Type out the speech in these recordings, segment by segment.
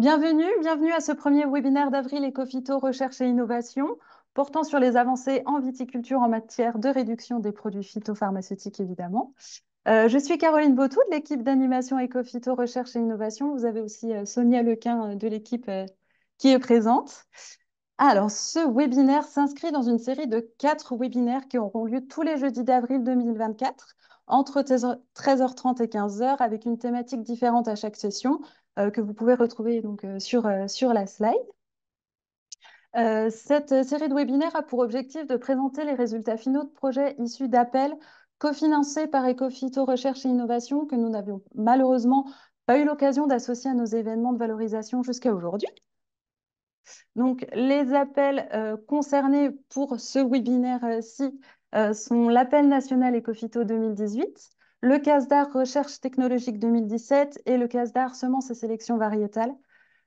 Bienvenue à ce premier webinaire d'Avril Ecofito Recherche et Innovation portant sur les avancées en viticulture en matière de réduction des produits phytopharmaceutiques, évidemment. Je suis Caroline Bautou de l'équipe d'animation Ecofito Recherche et Innovation. Vous avez aussi Sonia Lequin de l'équipe qui est présente. Alors, ce webinaire s'inscrit dans une série de 4 webinaires qui auront lieu tous les jeudis d'avril 2024 entre 13h30 et 15h avec une thématique différente à chaque session que vous pouvez retrouver donc, sur la slide. Cette série de webinaires a pour objectif de présenter les résultats finaux de projets issus d'appels cofinancés par Ecofito Recherche et Innovation que nous n'avions malheureusement pas eu l'occasion d'associer à nos événements de valorisation jusqu'à aujourd'hui. Donc, les appels concernés pour ce webinaire-ci sont l'appel national Ecofito 2018, le CASDAR Recherche technologique 2017 et le CASDAR Semences et sélection variétale.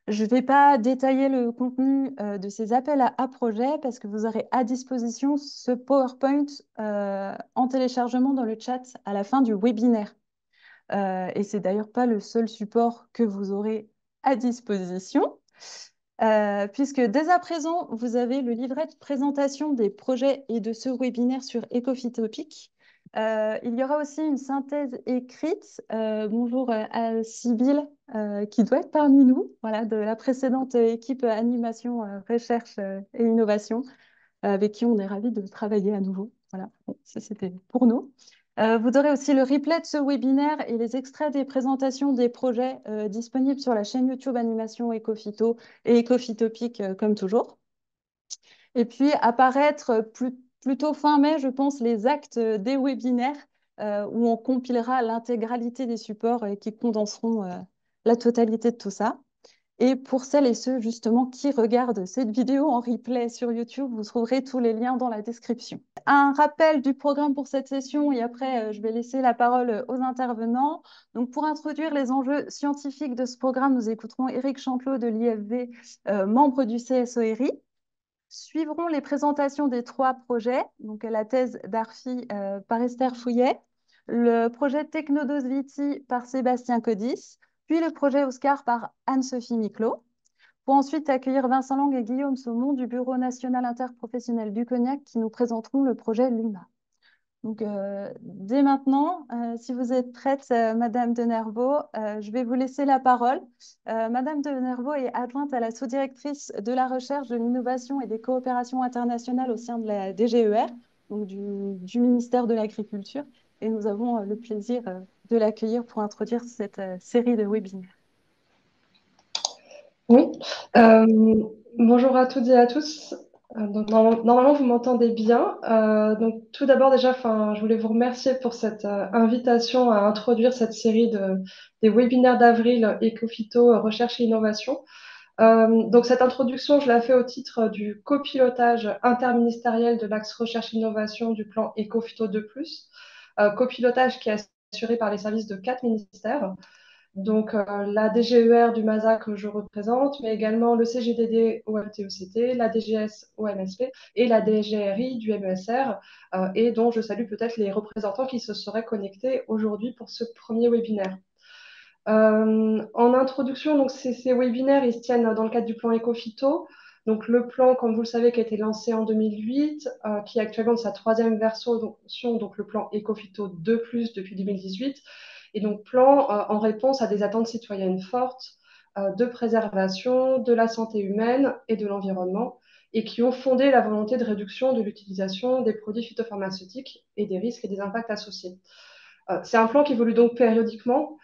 Je ne vais pas détailler le contenu de ces appels à projets parce que vous aurez à disposition ce PowerPoint en téléchargement dans le chat à la fin du webinaire. Et c'est d'ailleurs pas le seul support que vous aurez à disposition. Puisque dès à présent, vous avez le livret de présentation des projets et de ce webinaire sur Ecofitopic. Il y aura aussi une synthèse écrite. Bonjour à Sybille, qui doit être parmi nous, voilà, de la précédente équipe animation, recherche et innovation, avec qui on est ravis de travailler à nouveau. Voilà, bon, ça c'était pour nous. Vous aurez aussi le replay de ce webinaire et les extraits des présentations des projets disponibles sur la chaîne YouTube Animation Ecofito et Ecofitopic comme toujours. Et puis apparaître plutôt fin mai, je pense, les actes des webinaires où on compilera l'intégralité des supports qui condenseront la totalité de tout ça. Et pour celles et ceux justement qui regardent cette vidéo en replay sur YouTube, vous trouverez tous les liens dans la description. Un rappel du programme pour cette session et après je vais laisser la parole aux intervenants. Donc pour introduire les enjeux scientifiques de ce programme, nous écouterons Éric Chantelot de l'IFV, membre du CSORI. Suivront les présentations des 3 projets, donc la thèse d'Arfi par Esther Fouillet, le projet Technodos Viti par Sébastien Codis, puis le projet Oscar par Anne-Sophie Miclot, pour ensuite accueillir Vincent Lang et Guillaume Saumon du Bureau national interprofessionnel du Cognac qui nous présenteront le projet LUMA. Donc, dès maintenant, si vous êtes prête, Madame de Nervaux, je vais vous laisser la parole. Madame de Nervaux est adjointe à la sous-directrice de la recherche, de l'innovation et des coopérations internationales au sein de la DGER, donc du ministère de l'Agriculture. Et nous avons le plaisir de l'accueillir pour introduire cette série de webinaires. Oui, bonjour à toutes et à tous. Donc, normalement, vous m'entendez bien. Donc, tout d'abord, déjà, je voulais vous remercier pour cette invitation à introduire cette série des webinaires d'avril Ecofito Recherche et Innovation. Donc, cette introduction, je la fais au titre du copilotage interministériel de l'axe Recherche et Innovation du plan Ecofito 2+, copilotage qui est assuré par les services de 4 ministères. Donc, la DGER du MASA que je représente, mais également le CGDD au MTECT, la DGS au MSP et la DGRI du MESR, et dont je salue peut-être les représentants qui se seraient connectés aujourd'hui pour ce premier webinaire. En introduction, donc, ces webinaires, ils se tiennent dans le cadre du plan Ecofito. Donc, le plan, comme vous le savez, qui a été lancé en 2008, qui est actuellement de sa 3e version, donc le plan Ecofito 2+, depuis 2018. Et donc, plan en réponse à des attentes citoyennes fortes de préservation de la santé humaine et de l'environnement, et qui ont fondé la volonté de réduction de l'utilisation des produits phytopharmaceutiques et des risques et des impacts associés. C'est un plan qui évolue donc périodiquement,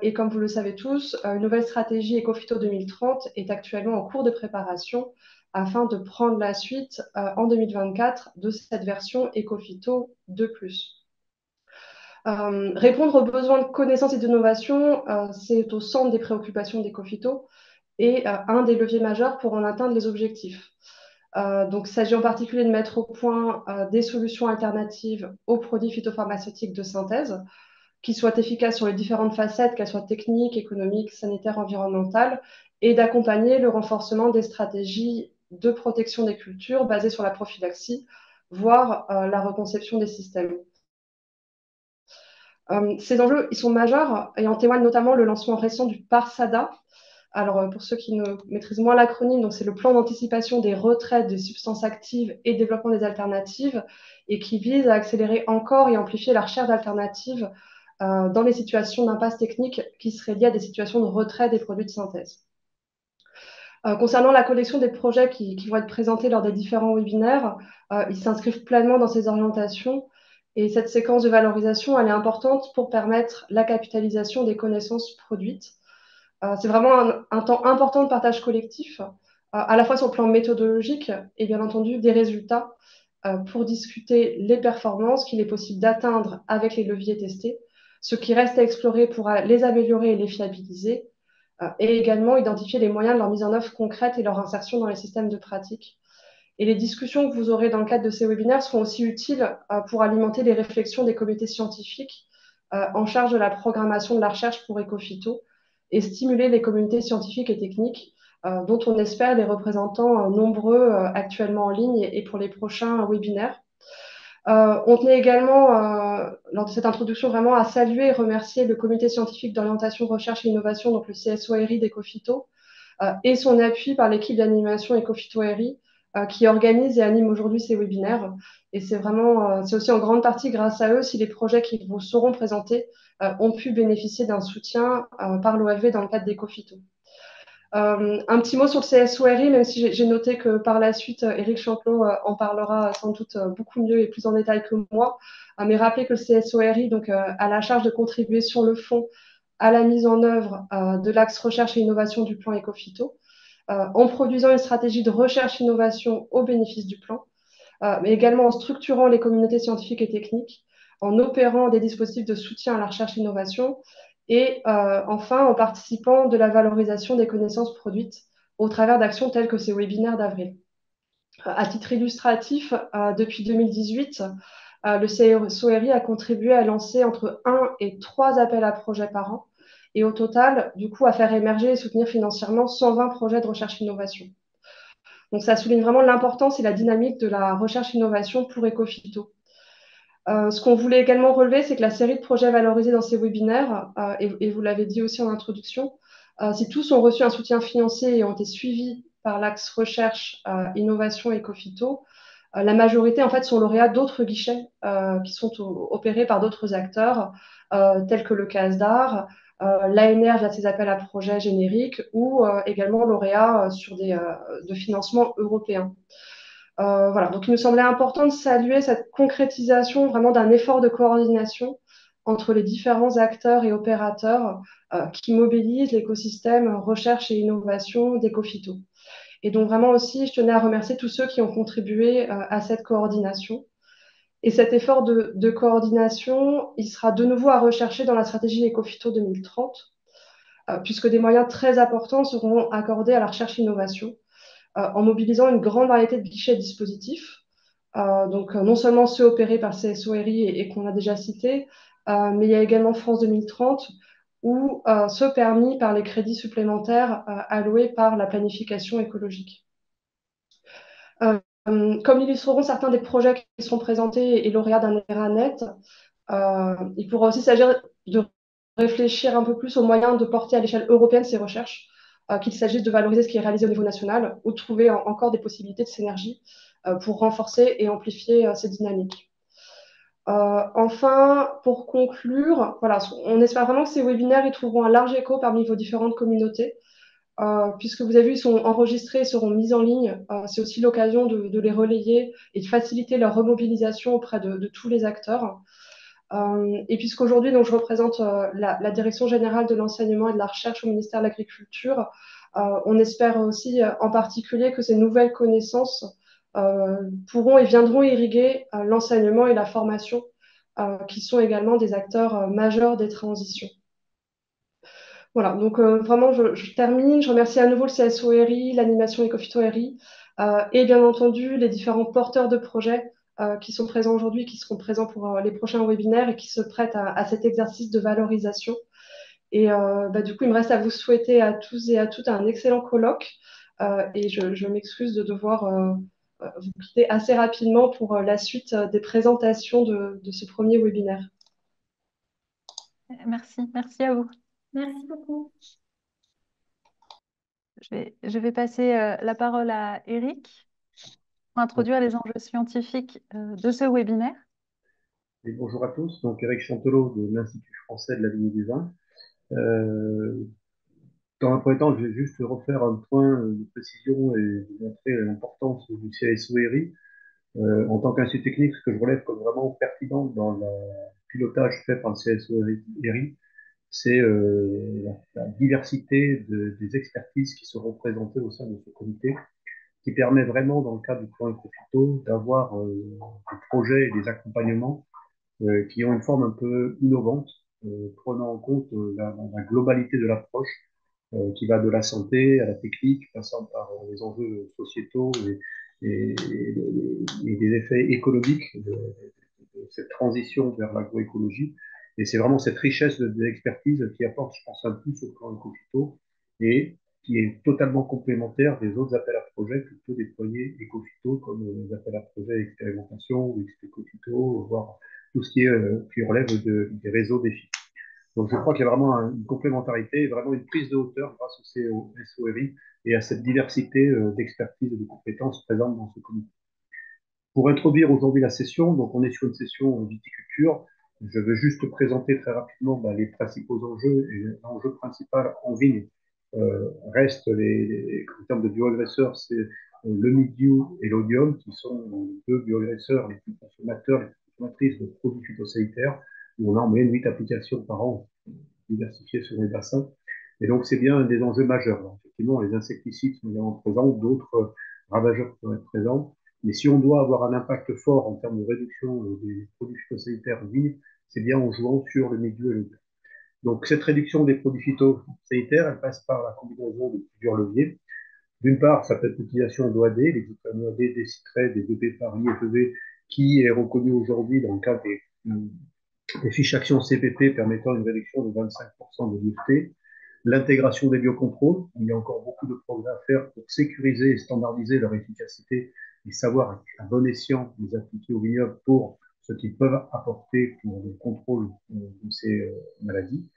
et comme vous le savez tous, une nouvelle stratégie Ecofito 2030 est actuellement en cours de préparation afin de prendre la suite en 2024 de cette version Ecofito 2+. Répondre aux besoins de connaissances et d'innovation, c'est au centre des préoccupations d'Ecofito et un des leviers majeurs pour en atteindre les objectifs. Donc, il s'agit en particulier de mettre au point des solutions alternatives aux produits phytopharmaceutiques de synthèse qui soient efficaces sur les différentes facettes, qu'elles soient techniques, économiques, sanitaires, environnementales, et d'accompagner le renforcement des stratégies de protection des cultures basées sur la prophylaxie, voire la reconception des systèmes. Ces enjeux, ils sont majeurs et en témoigne notamment le lancement récent du PARSADA, Alors, pour ceux qui ne maîtrisent moins l'acronyme, donc c'est le plan d'anticipation des retraites des substances actives et développement des alternatives, et qui vise à accélérer encore et amplifier la recherche d'alternatives dans les situations d'impasse technique qui seraient liées à des situations de retrait des produits de synthèse. Concernant la collection des projets qui vont être présentés lors des différents webinaires, ils s'inscrivent pleinement dans ces orientations. Et cette séquence de valorisation, elle est importante pour permettre la capitalisation des connaissances produites. C'est vraiment un temps important de partage collectif, à la fois sur le plan méthodologique et bien entendu des résultats pour discuter les performances qu'il est possible d'atteindre avec les leviers testés, ce qui reste à explorer pour les améliorer et les fiabiliser, et également identifier les moyens de leur mise en œuvre concrète et leur insertion dans les systèmes de pratique. Et les discussions que vous aurez dans le cadre de ces webinaires seront aussi utiles pour alimenter les réflexions des comités scientifiques en charge de la programmation de la recherche pour Ecophyto et stimuler les communautés scientifiques et techniques dont on espère des représentants nombreux actuellement en ligne et pour les prochains webinaires. On tenait également, lors de cette introduction, vraiment à saluer et remercier le comité scientifique d'orientation, recherche et innovation, donc le CSORI d'Ecophyto, et son appui par l'équipe d'animation Ecophyto-RI, qui organise et anime aujourd'hui ces webinaires. Et c'est vraiment, c'est aussi en grande partie grâce à eux si les projets qui vous seront présentés ont pu bénéficier d'un soutien par l'OFV dans le cadre d'Ecophyto. Un petit mot sur le CSORI, même si j'ai noté que par la suite, Éric Champlot en parlera sans doute beaucoup mieux et plus en détail que moi. Mais rappelez que le CSORI donc, a la charge de contribuer sur le fond à la mise en œuvre de l'axe recherche et innovation du plan Ecophyto, en produisant une stratégie de recherche-innovation au bénéfice du plan, mais également en structurant les communautés scientifiques et techniques, en opérant des dispositifs de soutien à la recherche-innovation et enfin en participant de la valorisation des connaissances produites au travers d'actions telles que ces webinaires d'avril. À titre illustratif, depuis 2018, le CSORI a contribué à lancer entre 1 et 3 appels à projets par an et au total, du coup, à faire émerger et soutenir financièrement 120 projets de recherche-innovation. Donc ça souligne vraiment l'importance et la dynamique de la recherche-innovation pour Ecophyto. Ce qu'on voulait également relever, c'est que la série de projets valorisés dans ces webinaires, et vous l'avez dit aussi en introduction, si tous ont reçu un soutien financier et ont été suivis par l'axe recherche, innovation et Ecophyto, la majorité en fait sont lauréats d'autres guichets qui sont opérés par d'autres acteurs, tels que le CASDAR, l'ANR via ses appels à projets génériques ou également lauréats sur de financement européen. Voilà, donc il me semblait important de saluer cette concrétisation vraiment d'un effort de coordination entre les différents acteurs et opérateurs qui mobilisent l'écosystème recherche et innovation d'Ecophyto. Et donc vraiment aussi, je tenais à remercier tous ceux qui ont contribué à cette coordination. Et cet effort de coordination, il sera de nouveau à rechercher dans la stratégie Ecophyto 2030, puisque des moyens très importants seront accordés à la recherche-innovation en mobilisant une grande variété de guichets et dispositifs. Donc, non seulement ceux opérés par CSORI et qu'on a déjà cités, mais il y a également France 2030 ou ceux permis par les crédits supplémentaires alloués par la planification écologique. Comme illustreront certains des projets qui seront présentés et lauréats d'un ERA net, il pourra aussi s'agir de réfléchir un peu plus aux moyens de porter à l'échelle européenne ces recherches, qu'il s'agisse de valoriser ce qui est réalisé au niveau national ou de trouver encore des possibilités de synergie pour renforcer et amplifier ces dynamiques. Enfin, pour conclure, voilà, on espère vraiment que ces webinaires ils trouveront un large écho parmi vos différentes communautés. Puisque vous avez vu, ils sont enregistrés, seront mis en ligne. C'est aussi l'occasion de les relayer et de faciliter leur remobilisation auprès de tous les acteurs. Et puisqu'aujourd'hui, donc, je représente la Direction générale de l'enseignement et de la recherche au ministère de l'Agriculture, on espère aussi en particulier que ces nouvelles connaissances pourront et viendront irriguer l'enseignement et la formation, qui sont également des acteurs majeurs des transitions. Voilà, donc vraiment, je termine. Je remercie à nouveau le CSORI, l'animation Ecophyto-RI, et bien entendu les différents porteurs de projets qui sont présents aujourd'hui, qui seront présents pour les prochains webinaires et qui se prêtent à cet exercice de valorisation. Et du coup, il me reste à vous souhaiter à tous et à toutes un excellent colloque. Et je m'excuse de devoir vous quitter assez rapidement pour la suite des présentations de ce premier webinaire. Merci, merci à vous. Merci beaucoup. Je vais passer la parole à Eric pour Donc, introduire les enjeux scientifiques de ce webinaire. et bonjour à tous, donc Eric Chantelot de l'Institut français de la vigne et du vin. Euh, Dans un premier temps, je vais juste refaire un point de précision et vous montrer l'importance du CSO-ERI. En tant qu'institut technique, ce que je relève comme vraiment pertinent dans le pilotage fait par le CSO-ERI, c'est la diversité des expertises qui seront présentées au sein de ce comité, qui permet vraiment, dans le cadre du plan Ecophyto, d'avoir des projets et des accompagnements qui ont une forme un peu innovante, prenant en compte la globalité de l'approche qui va de la santé à la technique, passant par les enjeux sociétaux et des effets économiques de cette transition vers l'agroécologie. Et c'est vraiment cette richesse de l'expertise qui apporte, je pense, un plus au plan Ecofito et qui est totalement complémentaire des autres appels à projets que peut déployer Ecofito, comme les appels à projets expérimentation ou Ecofito, voire tout ce qui relève des réseaux défis. Donc je crois qu'il y a vraiment une complémentarité, vraiment une prise de hauteur grâce au SORI et à cette diversité d'expertise et de compétences présentes dans ce comité. Pour introduire aujourd'hui la session, donc on est sur une session viticulture. Je veux juste présenter très rapidement les principaux enjeux. Et l'enjeu principal en vigne reste en termes de bioagresseurs, c'est le mildiou et l'odium, qui sont deux bioagresseurs les plus consommateurs, les plus consommatrices de produits phytosanitaires, où on en met 8 applications par an diversifiées sur les bassins. Et donc c'est bien un des enjeux majeurs. Alors, effectivement, les insecticides sont également présents, d'autres ravageurs peuvent être présents. Mais si on doit avoir un impact fort en termes de réduction des produits phytosanitaires vignes, c'est bien en jouant sur le milieu et le bio. Donc cette réduction des produits phytosanitaires, elle passe par la combinaison de plusieurs leviers. D'une part, ça peut être l'utilisation d'OAD, les vitamines AD, des citrates, des EP par IFEV, qui est reconnu aujourd'hui dans le cadre des fiches actions CPP permettant une réduction de 25% de l'IFT, l'intégration des biocontrôles, il y a encore beaucoup de progrès à faire pour sécuriser et standardiser leur efficacité et savoir à bon escient les appliquer au vignoble pour ce qu'ils peuvent apporter pour le contrôle de ces maladies.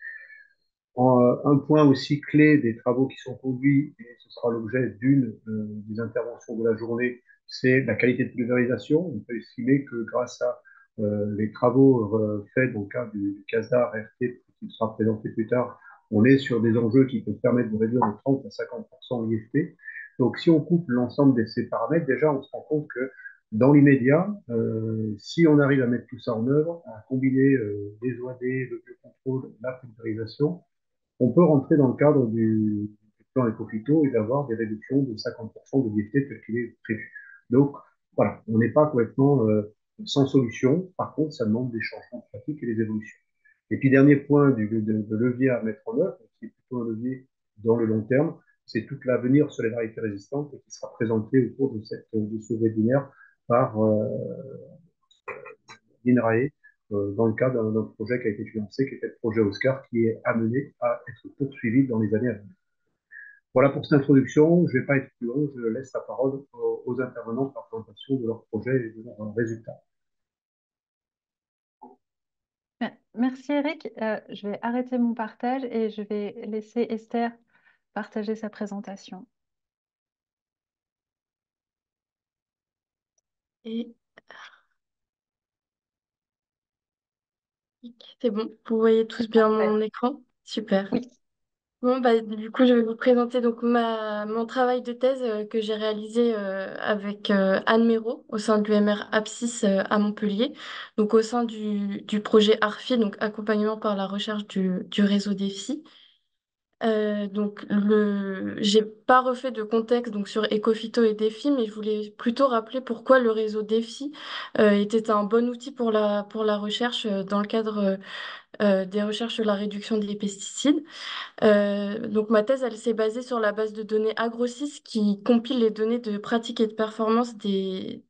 Un point aussi clé des travaux qui sont conduits, et ce sera l'objet d'une des interventions de la journée, c'est la qualité de pulvérisation. On peut estimer que grâce à les travaux faits dans le cadre du CASDAR RT, qui sera présenté plus tard, on est sur des enjeux qui peuvent permettre de réduire de 30 à 50% l'IFT. Donc si on coupe l'ensemble de ces paramètres, déjà on se rend compte que dans l'immédiat, si on arrive à mettre tout ça en œuvre, à combiner les OAD, le biocontrôle, la pulvérisation, on peut rentrer dans le cadre du plan Ecofito et d'avoir des réductions de 50% de l'IFT tel qu'il est prévu. Donc, voilà, on n'est pas complètement sans solution. Par contre, ça demande des changements pratiques et des évolutions. Et puis, dernier point de levier à mettre en œuvre, qui est plutôt un levier dans le long terme, c'est toute l'avenir sur les variétés résistantes et qui sera présenté au cours de ce webinaire par l'INRAE dans le cadre d'un projet qui a été financé, qui était le projet Oscar, qui est amené à être poursuivi dans les années à venir. Voilà pour cette introduction. Je ne vais pas être plus long. Je laisse la parole aux intervenants pour la présentation de leur projet et de leurs résultats. Merci Eric. Je vais arrêter mon partage et je vais laisser Esther partager sa présentation. Et c'est bon, vous voyez tous bien Parfait. mon écran? Super. Oui. Bon, bah, du coup, je vais vous présenter donc mon travail de thèse que j'ai réalisé avec Anne Méraud au sein de l'UMR Apsis à Montpellier, donc au sein du projet ARFI, donc accompagnement par la recherche du réseau DEFI. J'ai pas refait de contexte donc sur Ecofito et DEFI, mais je voulais plutôt rappeler pourquoi le réseau DEFI était un bon outil pour la recherche dans le cadre des recherches sur la réduction des pesticides. Donc ma thèse, elle s'est basée sur la base de données AgroSys qui compile les données de pratique et de performance des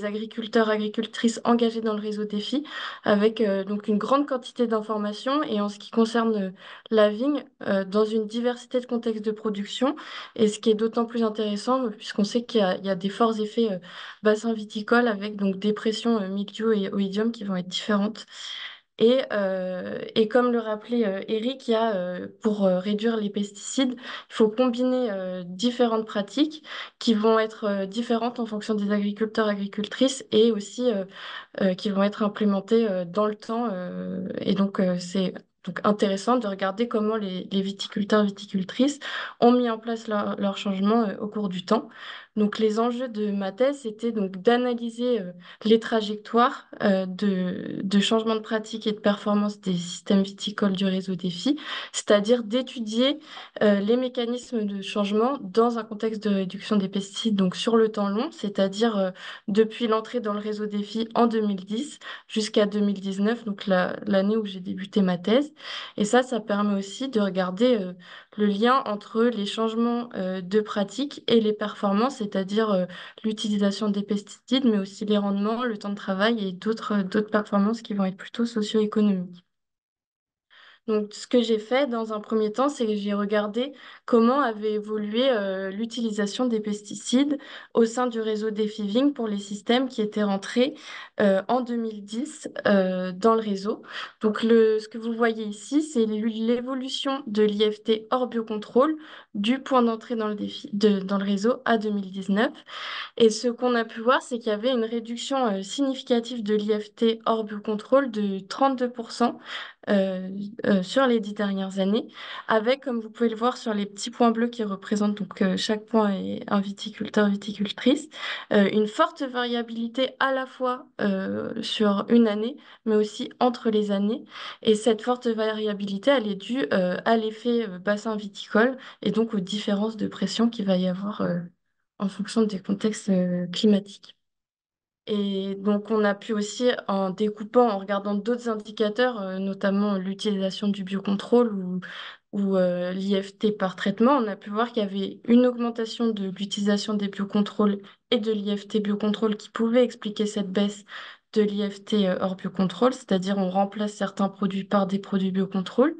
agriculteurs, agricultrices engagés dans le réseau défi, avec donc une grande quantité d'informations et en ce qui concerne la vigne, dans une diversité de contextes de production. Et ce qui est d'autant plus intéressant, puisqu'on sait qu'il y a des forts effets bassin viticole avec donc des pressions mildiou et oïdium qui vont être différentes. Et comme le rappelait Eric, pour réduire les pesticides, il faut combiner différentes pratiques qui vont être différentes en fonction des agriculteurs, agricultrices et aussi qui vont être implémentées dans le temps. Et donc, c'est donc intéressant de regarder comment les viticulteurs, viticultrices ont mis en place leurs changements au cours du temps. Donc, les enjeux de ma thèse, c'était donc d'analyser les trajectoires de changement de pratique et de performance des systèmes viticoles du réseau défi, c'est-à-dire d'étudier les mécanismes de changement dans un contexte de réduction des pesticides, donc sur le temps long, c'est-à-dire depuis l'entrée dans le réseau défi en 2010 jusqu'à 2019, donc l'année où j'ai débuté ma thèse. Et ça permet aussi de regarder le lien entre les changements de pratique et les performances, c'est-à-dire l'utilisation des pesticides, mais aussi les rendements, le temps de travail et d'autres performances qui vont être plutôt socio-économiques. Donc, ce que j'ai fait dans un premier temps, c'est que j'ai regardé comment avait évolué l'utilisation des pesticides au sein du réseau Defiving pour les systèmes qui étaient rentrés en 2010 dans le réseau. Donc, ce que vous voyez ici, c'est l'évolution de l'IFT hors biocontrôle du point d'entrée dans le réseau à 2019. Et ce qu'on a pu voir, c'est qu'il y avait une réduction significative de l'IFT hors biocontrôle de 32% euh, sur les 10 dernières années, avec, comme vous pouvez le voir sur les petits points bleus qui représentent, donc chaque point est un viticulteur, viticultrice, une forte variabilité à la fois sur une année, mais aussi entre les années. Et cette forte variabilité, elle est due à l'effet bassin viticole et donc aux différences de pression qu'il va y avoir en fonction des contextes climatiques. Et donc, on a pu aussi, en découpant, en regardant d'autres indicateurs, notamment l'utilisation du biocontrôle ou l'IFT par traitement, on a pu voir qu'il y avait une augmentation de l'utilisation des biocontrôles et de l'IFT biocontrôle qui pouvait expliquer cette baisse de l'IFT hors biocontrôle, c'est-à-dire on remplace certains produits par des produits biocontrôle.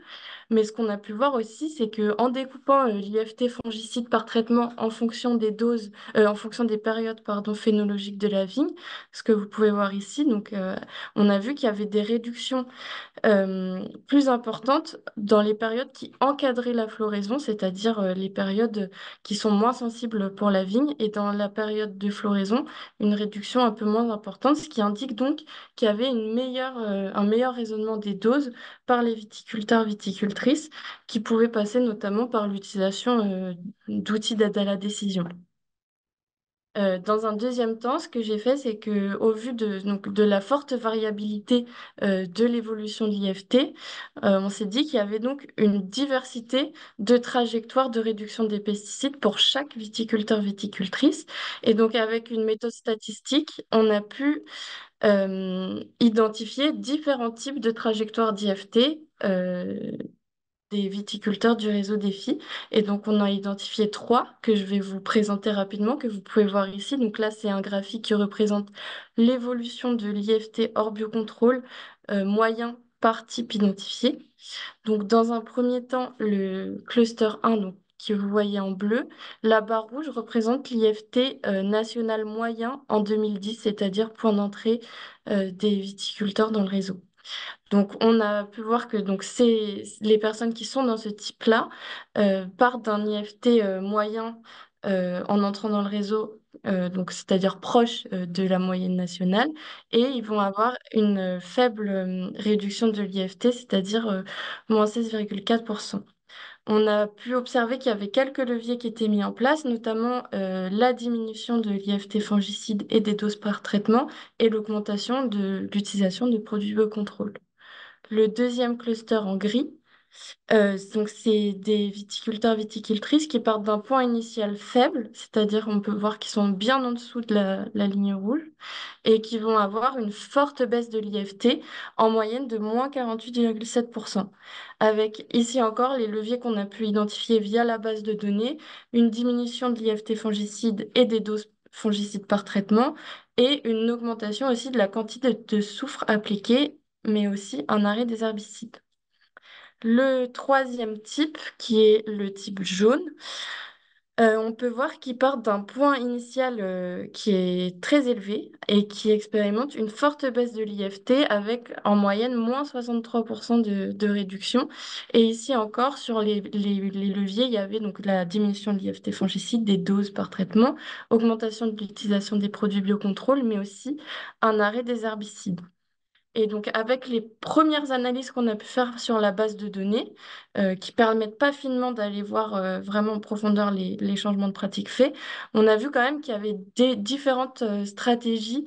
Mais ce qu'on a pu voir aussi, c'est que en découpant l'IFT fongicide par traitement en fonction des doses, en fonction des périodes, pardon, phénologiques de la vigne, ce que vous pouvez voir ici, donc on a vu qu'il y avait des réductions plus importantes dans les périodes qui encadraient la floraison, c'est-à-dire les périodes qui sont moins sensibles pour la vigne, et dans la période de floraison, une réduction un peu moins importante, ce qui indique donc qu'il y avait un meilleur raisonnement des doses par les viticulteurs, viticultrices, qui pouvaient passer notamment par l'utilisation d'outils d'aide à la décision. Dans un deuxième temps, ce que j'ai fait, c'est que, au vu de la forte variabilité de l'évolution de l'IFT, on s'est dit qu'il y avait donc une diversité de trajectoires de réduction des pesticides pour chaque viticulteur, viticultrice. Et donc, avec une méthode statistique, on a pu identifier différents types de trajectoires d'IFT des viticulteurs du réseau Défi. Et donc, on a identifié trois que je vais vous présenter rapidement, que vous pouvez voir ici. Donc là, c'est un graphique qui représente l'évolution de l'IFT hors biocontrôle moyen par type identifié. Donc, dans un premier temps, le cluster 1, donc, que vous voyez en bleu, la barre rouge représente l'IFT national moyen en 2010, c'est-à-dire point d'entrée des viticulteurs dans le réseau. Donc, on a pu voir que donc, les personnes qui sont dans ce type-là partent d'un IFT moyen en entrant dans le réseau, donc c'est-à-dire proche de la moyenne nationale, et ils vont avoir une faible réduction de l'IFT, c'est-à-dire moins 16,4%. On a pu observer qu'il y avait quelques leviers qui étaient mis en place, notamment la diminution de l'IFT fongicide et des doses par traitement et l'augmentation de l'utilisation de produits de contrôle. Le deuxième cluster en gris, donc c'est des viticulteurs, viticultrices qui partent d'un point initial faible, c'est-à-dire on peut voir qu'ils sont bien en dessous de la ligne rouge, et qui vont avoir une forte baisse de l'IFT, en moyenne de moins 48,7%. Avec ici encore les leviers qu'on a pu identifier via la base de données, une diminution de l'IFT fongicide et des doses fongicides par traitement, et une augmentation aussi de la quantité de soufre appliquée, mais aussi un arrêt des herbicides. Le troisième type, qui est le type jaune, On peut voir qu'ils partent d'un point initial qui est très élevé et qui expérimente une forte baisse de l'IFT avec en moyenne moins 63% de réduction. Et ici encore, sur les leviers, il y avait donc la diminution de l'IFT fongicide, des doses par traitement, augmentation de l'utilisation des produits biocontrôle, mais aussi un arrêt des herbicides. Et donc, avec les premières analyses qu'on a pu faire sur la base de données, qui permettent pas finement d'aller voir vraiment en profondeur les changements de pratique faits, on a vu quand même qu'il y avait des différentes stratégies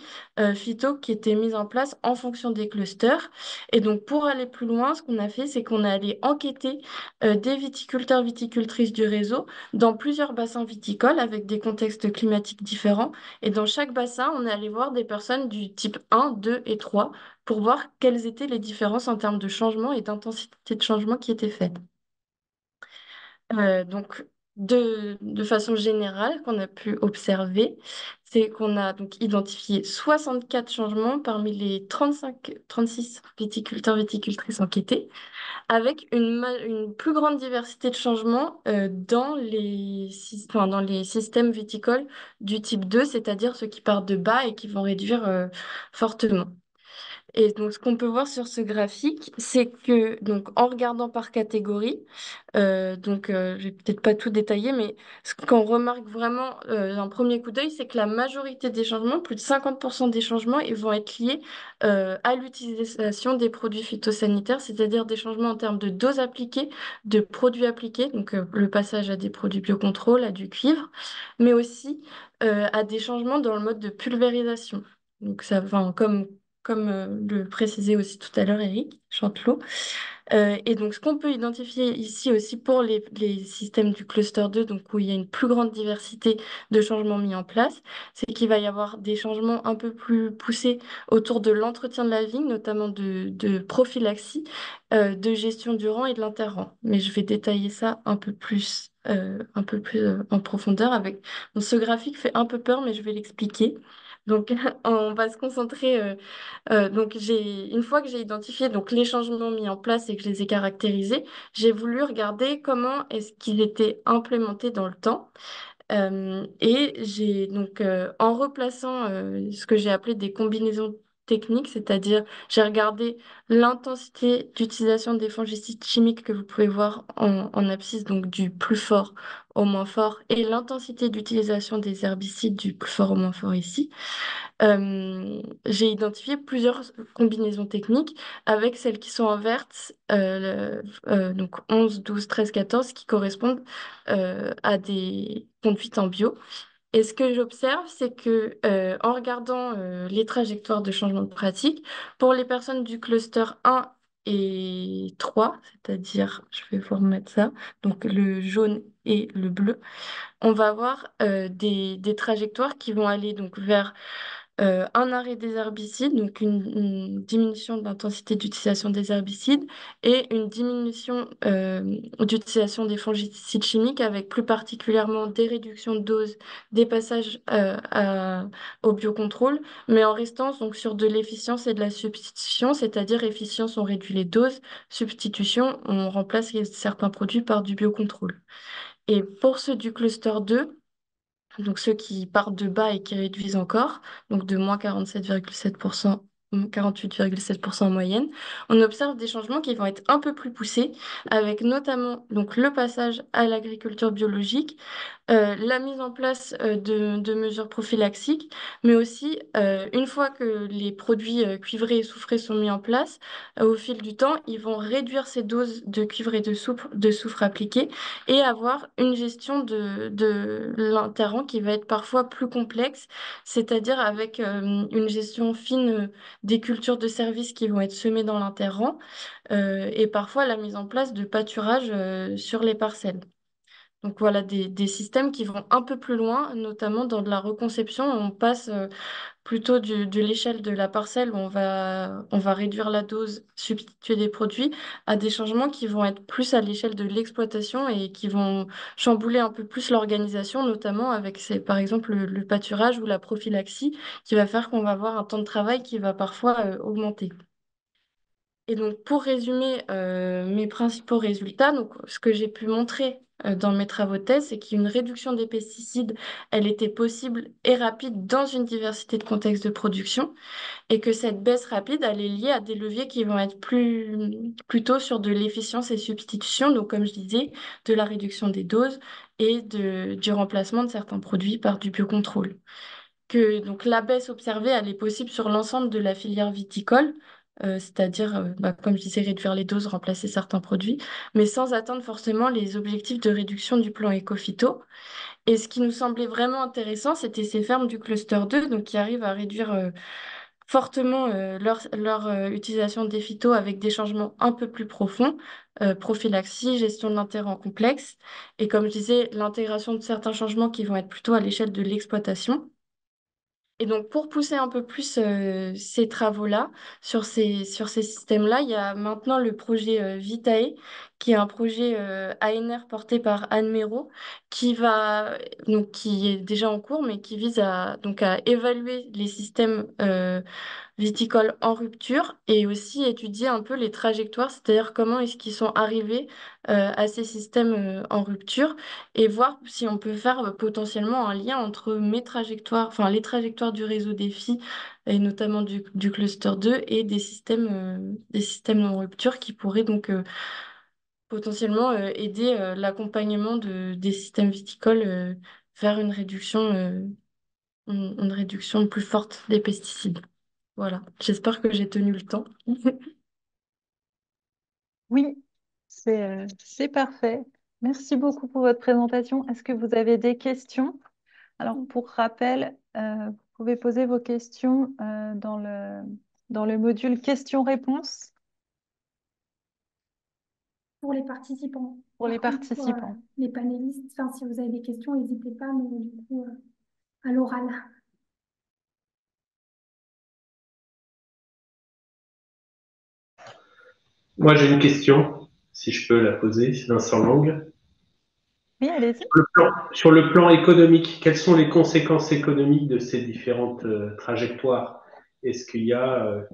phyto qui étaient mises en place en fonction des clusters. Et donc, pour aller plus loin, ce qu'on a fait, c'est qu'on est allé enquêter des viticulteurs, viticultrices du réseau dans plusieurs bassins viticoles avec des contextes climatiques différents. Et dans chaque bassin, on est allé voir des personnes du type 1, 2 et 3 pour voir quelles étaient les différences en termes de changement et d'intensité de changement qui étaient faites. Donc, de façon générale, qu'on a pu observer, c'est qu'on a donc identifié 64 changements parmi les 36 viticulteurs viticultrices enquêtés, avec une plus grande diversité de changements dans les systèmes viticoles du type 2, c'est-à-dire ceux qui partent de bas et qui vont réduire fortement. Et donc, ce qu'on peut voir sur ce graphique, c'est que, donc, en regardant par catégorie, je vais peut-être pas tout détailler, mais ce qu'on remarque vraiment d'un premier coup d'œil, c'est que la majorité des changements, plus de 50% des changements, ils vont être liés à l'utilisation des produits phytosanitaires, c'est-à-dire des changements en termes de doses appliquées, de produits appliqués, donc le passage à des produits biocontrôle, à du cuivre, mais aussi à des changements dans le mode de pulvérisation. Donc, ça va comme le précisait aussi tout à l'heure Eric Chantelot. Et donc, ce qu'on peut identifier ici aussi pour les systèmes du cluster 2, donc où il y a une plus grande diversité de changements mis en place, c'est qu'il va y avoir des changements un peu plus poussés autour de l'entretien de la vigne, notamment de prophylaxie, de gestion du rang et de l'interrang. Mais je vais détailler ça un peu plus en profondeur avec... Bon, ce graphique fait un peu peur, mais je vais l'expliquer. Donc, on va se concentrer une fois que j'ai identifié donc, les changements mis en place et que je les ai caractérisés, j'ai voulu regarder comment est-ce qu'ils étaient implémentés dans le temps. Et j'ai donc, en replaçant ce que j'ai appelé des combinaisons techniques, c'est-à-dire j'ai regardé l'intensité d'utilisation des fongicides chimiques que vous pouvez voir en abscisse, donc du plus fort au moins fort, et l'intensité d'utilisation des herbicides du plus fort au moins fort ici. J'ai identifié plusieurs combinaisons techniques avec celles qui sont en vert, donc 11, 12, 13, 14, qui correspondent à des conduites en bio. Et ce que j'observe, c'est que en regardant les trajectoires de changement de pratique, pour les personnes du cluster 1 et 3, c'est-à-dire, je vais vous remettre ça, donc le jaune et le bleu, on va avoir des trajectoires qui vont aller donc vers un arrêt des herbicides, donc une diminution de l'intensité d'utilisation des herbicides et une diminution d'utilisation des fongicides chimiques avec plus particulièrement des réductions de doses, des passages au biocontrôle, mais en restant donc sur de l'efficience et de la substitution, c'est-à-dire efficience, on réduit les doses, substitution, on remplace certains produits par du biocontrôle. Et pour ceux du cluster 2, donc ceux qui partent de bas et qui réduisent encore, donc de moins 47,7%, 48,7% en moyenne, on observe des changements qui vont être un peu plus poussés, avec notamment donc, le passage à l'agriculture biologique, la mise en place de mesures prophylaxiques, mais aussi une fois que les produits cuivrés et soufrés sont mis en place, au fil du temps, ils vont réduire ces doses de cuivre et de soufre appliquées et avoir une gestion de l'interrang qui va être parfois plus complexe, c'est-à-dire avec une gestion fine des cultures de service qui vont être semées dans l'interrang et parfois la mise en place de pâturage sur les parcelles. Donc voilà, des systèmes qui vont un peu plus loin, notamment dans de la reconception. On passe plutôt de l'échelle de la parcelle où on va réduire la dose, substituer des produits, à des changements qui vont être plus à l'échelle de l'exploitation et qui vont chambouler un peu plus l'organisation, notamment avec, par exemple, le pâturage ou la prophylaxie, qui va faire qu'on va avoir un temps de travail qui va parfois augmenter. Et donc, pour résumer mes principaux résultats, donc, ce que j'ai pu montrer dans mes travaux de thèse, c'est qu'une réduction des pesticides, elle était possible et rapide dans une diversité de contextes de production et que cette baisse rapide, elle est liée à des leviers qui vont être plutôt sur de l'efficience et substitution, donc comme je disais, de la réduction des doses et du remplacement de certains produits par du biocontrôle. Que donc la baisse observée, elle est possible sur l'ensemble de la filière viticole, c'est-à-dire, comme je disais, réduire les doses, remplacer certains produits, mais sans atteindre forcément les objectifs de réduction du plan Éco-Phyto. Et ce qui nous semblait vraiment intéressant, c'était ces fermes du cluster 2, donc qui arrivent à réduire fortement leur utilisation des phytos avec des changements un peu plus profonds, prophylaxie, gestion de l'interrant complexe, et comme je disais, l'intégration de certains changements qui vont être plutôt à l'échelle de l'exploitation. Et donc, pour pousser un peu plus ces travaux-là, sur ces systèmes-là, il y a maintenant le projet Vitae, qui est un projet ANR porté par Anne Méraud, qui est déjà en cours, mais qui vise à évaluer les systèmes viticole en rupture et aussi étudier un peu les trajectoires, c'est-à-dire comment est-ce qu'ils sont arrivés à ces systèmes en rupture et voir si on peut faire potentiellement un lien entre mes trajectoires, enfin les trajectoires du réseau défi et notamment du cluster 2 et des systèmes en rupture qui pourraient donc potentiellement aider l'accompagnement des systèmes viticoles vers une réduction plus forte des pesticides. Voilà, j'espère que j'ai tenu le temps. Oui, c'est parfait. Merci beaucoup pour votre présentation. Est-ce que vous avez des questions? Alors, pour rappel, vous pouvez poser vos questions dans le module questions-réponses Pour les participants. pour les Par contre, pour participants. les panélistes, enfin, si vous avez des questions, n'hésitez pas, mais du coup, à l'oral. Moi, j'ai une question, si je peux la poser, c'est Vincent Lang. Oui, allez-y. Sur le plan économique, quelles sont les conséquences économiques de ces différentes trajectoires? Est-ce qu'il y a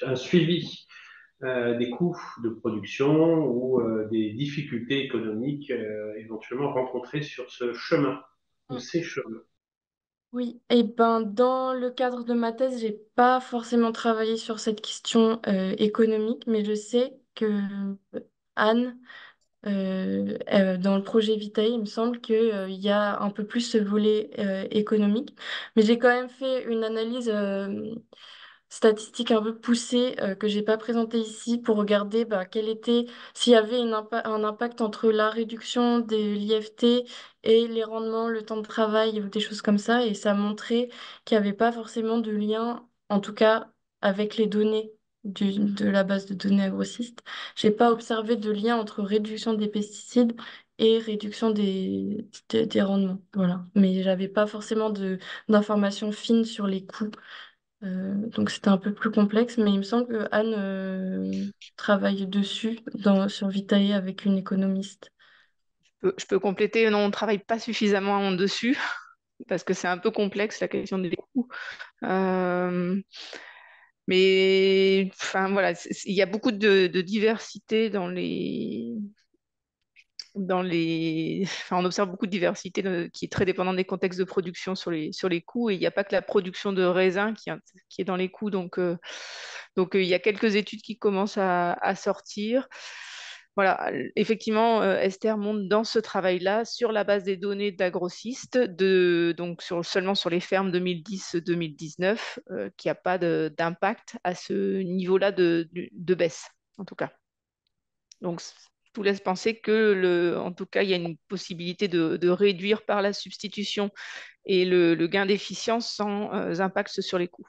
un suivi des coûts de production ou des difficultés économiques éventuellement rencontrées sur ce chemin ou Mm. ces chemins? Oui, et ben dans le cadre de ma thèse, j'ai pas forcément travaillé sur cette question économique, mais je sais que Anne, dans le projet Vitae, il me semble qu'il y a un peu plus ce volet économique. Mais j'ai quand même fait une analyse statistique un peu poussée que j'ai pas présentée ici pour regarder quel était, s'il y avait un impact entre la réduction de l'IFT et les rendements, le temps de travail ou des choses comme ça. Et ça montrait qu'il n'y avait pas forcément de lien, en tout cas avec les données de la base de données agrossistes. J'ai pas observé de lien entre réduction des pesticides et réduction des rendements. Voilà. Mais j'avais pas forcément d'informations fines sur les coûts. Donc c'était un peu plus complexe, mais il me semble que Anne travaille dessus sur Vitae avec une économiste. Je peux compléter, non, on ne travaille pas suffisamment dessus parce que c'est un peu complexe la question des coûts. Euh, mais enfin voilà, il y a beaucoup de diversité enfin, on observe beaucoup de diversité qui est très dépendante des contextes de production sur les coûts. Et il n'y a pas que la production de raisins qui est dans les coûts. Donc, il y a quelques études qui commencent à sortir. Voilà, effectivement, Esther monte dans ce travail-là sur la base des données d'agrossistes, donc seulement sur les fermes 2010-2019, qu'il n'y a pas d'impact à ce niveau-là de baisse, en tout cas. Donc, tout laisse penser que, en tout cas, il y a une possibilité de réduire par la substitution et le gain d'efficience sans impact sur les coûts.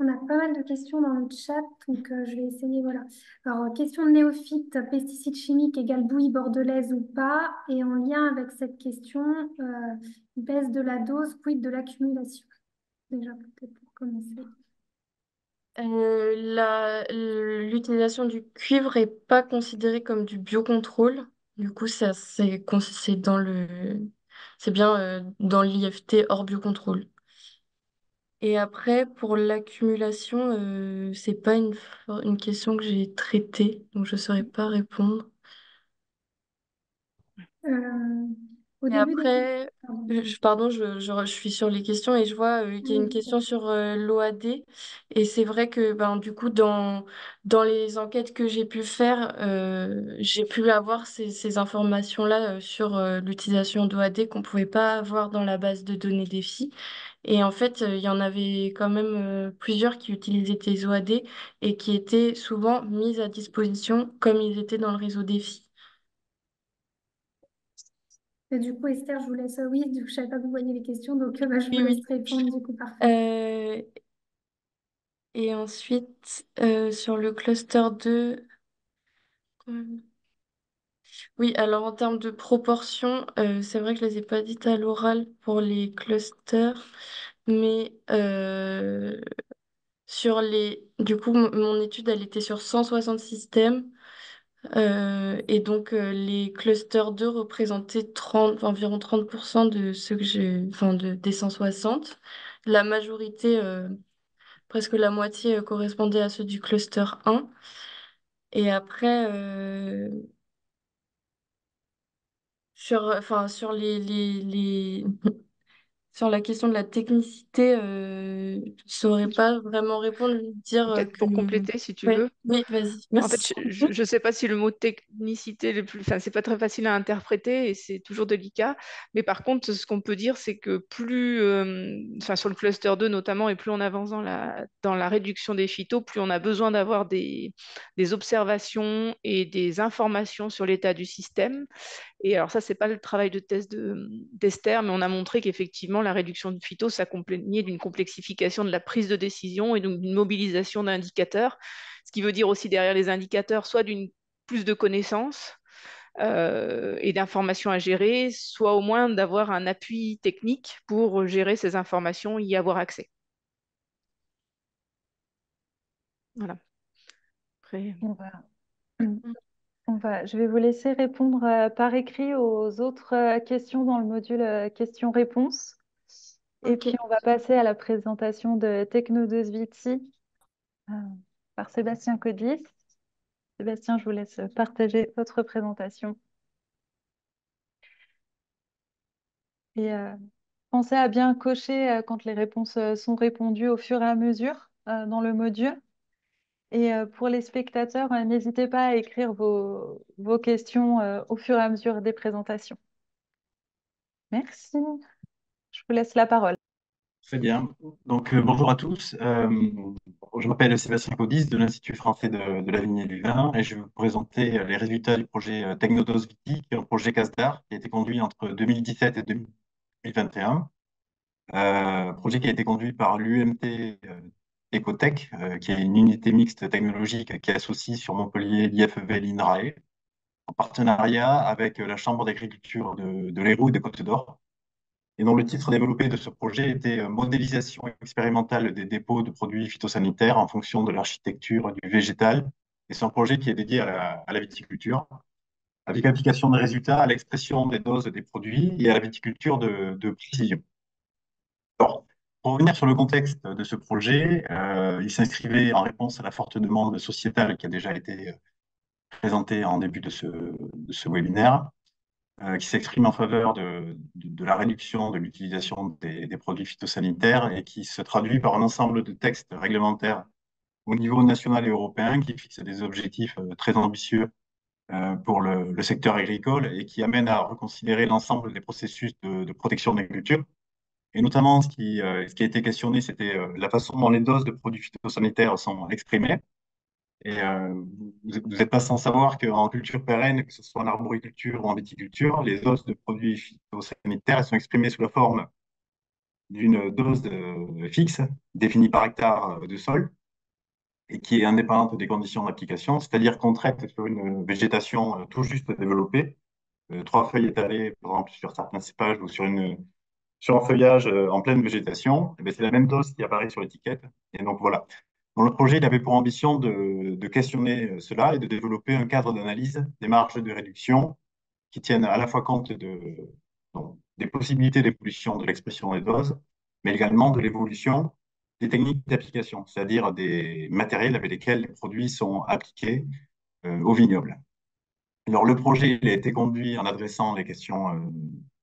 On a pas mal de questions dans le chat, donc je vais essayer, voilà. Alors, question de néophyte, pesticides chimiques égale bouillie bordelaise ou pas? Et en lien avec cette question, baisse de la dose, quid de l'accumulation? Déjà, peut-être pour commencer. L'utilisation du cuivre est pas considérée comme du biocontrôle. Du coup, c'est bien dans l'IFT hors biocontrôle. Et après, pour l'accumulation, c'est pas une question que j'ai traitée, donc je saurais pas répondre. Euh, au Et début des... après, Pardon. je suis sur les questions et je vois qu'il y a une Oui, question sur l'OAD. Et c'est vrai que ben, du coup, dans les enquêtes que j'ai pu faire, j'ai pu avoir ces informations-là sur l'utilisation d'OAD qu'on ne pouvait pas avoir dans la base de données DEFI. Et en fait, il y en avait quand même plusieurs qui utilisaient des OAD et qui étaient souvent mises à disposition comme ils étaient dans le réseau DEFI. et du coup, Esther, je vous laisse. Oui, du coup, je savais pas que vous voyez les questions, donc bah, je vous Oui, laisse oui. répondre, du coup, parfait. Euh, Et ensuite, sur le cluster 2, euh, oui, alors en termes de proportion, c'est vrai que je ne les ai pas dites à l'oral pour les clusters, mais du coup, mon étude, elle était sur 160 systèmes, et donc les clusters 2 représentaient environ 30% de ceux que enfin, des 160. La majorité, presque la moitié, correspondait à ceux du cluster 1. Et après, enfin, sur la question de la technicité, je ne saurais pas vraiment répondre, dire Peut-être que... pour compléter, si tu Ouais, veux. oui, vas-y, En fait, merci. je ne sais pas si le mot technicité, enfin, c'est pas très facile à interpréter et c'est toujours délicat. Mais par contre, ce qu'on peut dire, c'est que plus, enfin, sur le cluster 2 notamment, et plus on avance dans la réduction des phytos, plus on a besoin d'avoir des observations et des informations sur l'état du système. Et alors ça, c'est pas le travail de thèse d'Esther, mais on a montré qu'effectivement, la réduction de phyto s'accompagnait d'une complexification de la prise de décision et donc d'une mobilisation d'indicateurs, ce qui veut dire aussi derrière les indicateurs, soit d'une plus de connaissances et d'informations à gérer, soit au moins d'avoir un appui technique pour gérer ces informations, y avoir accès. Voilà. Après... On va, je vais vous laisser répondre par écrit aux autres questions dans le module questions-réponses. Et Ok, puis, on va passer à la présentation de Techno2Viti euh, par Sébastien Codis. Sébastien, je vous laisse partager votre présentation. Et pensez à bien cocher quand les réponses sont répondues au fur et à mesure dans le module. Et pour les spectateurs, n'hésitez pas à écrire vos questions au fur et à mesure des présentations. Merci. Je vous laisse la parole. Très bien. Donc, bonjour à tous. Je m'appelle Sébastien Codis de l'Institut français de la vigne et du vin et je vais vous présenter les résultats du projet Technodos Viti, qui est un projet CASDAR qui a été conduit entre 2017 et 2021. Projet qui a été conduit par l'UMT Ecotech, qui est une unité mixte technologique qui associe sur Montpellier l'IFEV et l'INRAE, en partenariat avec la Chambre d'agriculture de l'Hérault et des Côtes-d'Or. Et dont le titre développé de ce projet était Modélisation expérimentale des dépôts de produits phytosanitaires en fonction de l'architecture du végétal. Et c'est un projet qui est dédié à la viticulture, avec application des résultats à l'expression des doses des produits et à la viticulture de précision. Alors, pour revenir sur le contexte de ce projet, il s'inscrivait en réponse à la forte demande sociétale qui a déjà été présentée en début de ce webinaire, qui s'exprime en faveur de la réduction de l'utilisation des produits phytosanitaires et qui se traduit par un ensemble de textes réglementaires au niveau national et européen qui fixent des objectifs très ambitieux pour le secteur agricole et qui amènent à reconsidérer l'ensemble des processus de protection des cultures. Et notamment, ce qui a été questionné, c'était la façon dont les doses de produits phytosanitaires sont exprimées. Et vous n'êtes pas sans savoir qu'en culture pérenne, que ce soit en arboriculture ou en viticulture, les doses de produits phytosanitaires elles sont exprimées sous la forme d'une dose fixe définie par hectare de sol et qui est indépendante des conditions d'application, c'est-à-dire qu'on traite sur une végétation tout juste développée, trois feuilles étalées, par exemple, sur certains cépages ou sur un feuillage en pleine végétation, eh bien, c'est la même dose qui apparaît sur l'étiquette. Et donc voilà. Dans le projet, il avait pour ambition de questionner cela et de développer un cadre d'analyse des marges de réduction qui tiennent à la fois compte donc, des possibilités d'évolution de l'expression des doses, mais également de l'évolution des techniques d'application, c'est-à-dire des matériels avec lesquels les produits sont appliqués au vignoble. Alors, le projet il a été conduit en adressant les questions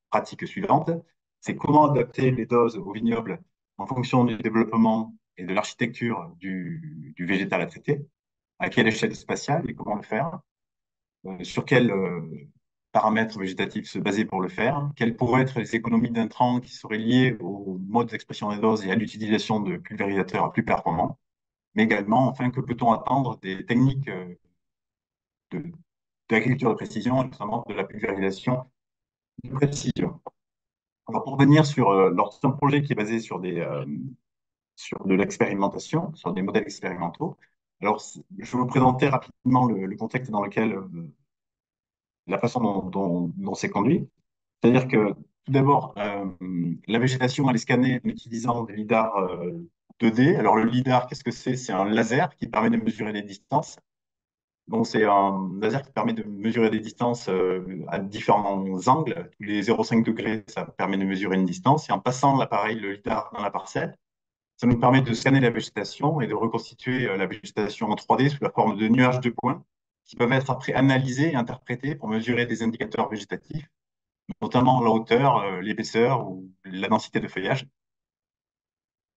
pratiques suivantes. C'est comment adapter les doses au vignoble en fonction du développement et de l'architecture du végétal à traiter, à quelle échelle spatiale et comment le faire, sur quels paramètres végétatifs se baser pour le faire, quelles pourraient être les économies d'intrants qui seraient liées au mode d'expression des doses et à l'utilisation de pulvérisateurs plus performants, mais également, enfin, que peut-on attendre des techniques de, d'agriculture de précision, et notamment de la pulvérisation de précision. Alors, pour revenir sur c'est un projet qui est basé sur de l'expérimentation, sur des modèles expérimentaux. Alors, je vais vous présenter rapidement le contexte dans lequel la façon dont c'est conduit. C'est-à-dire que, tout d'abord, la végétation, elle est scannée en utilisant des lidars 2D. Alors, le lidar, qu'est-ce que c'est? C'est un laser qui permet de mesurer les distances. Donc, c'est un laser qui permet de mesurer des distances à différents angles. Tous les 0,5 degrés, ça permet de mesurer une distance. Et en passant l'appareil, le lidar, dans la parcelle, ça nous permet de scanner la végétation et de reconstituer la végétation en 3D sous la forme de nuages de points qui peuvent être après analysés et interprétés pour mesurer des indicateurs végétatifs, notamment la hauteur, l'épaisseur ou la densité de feuillage.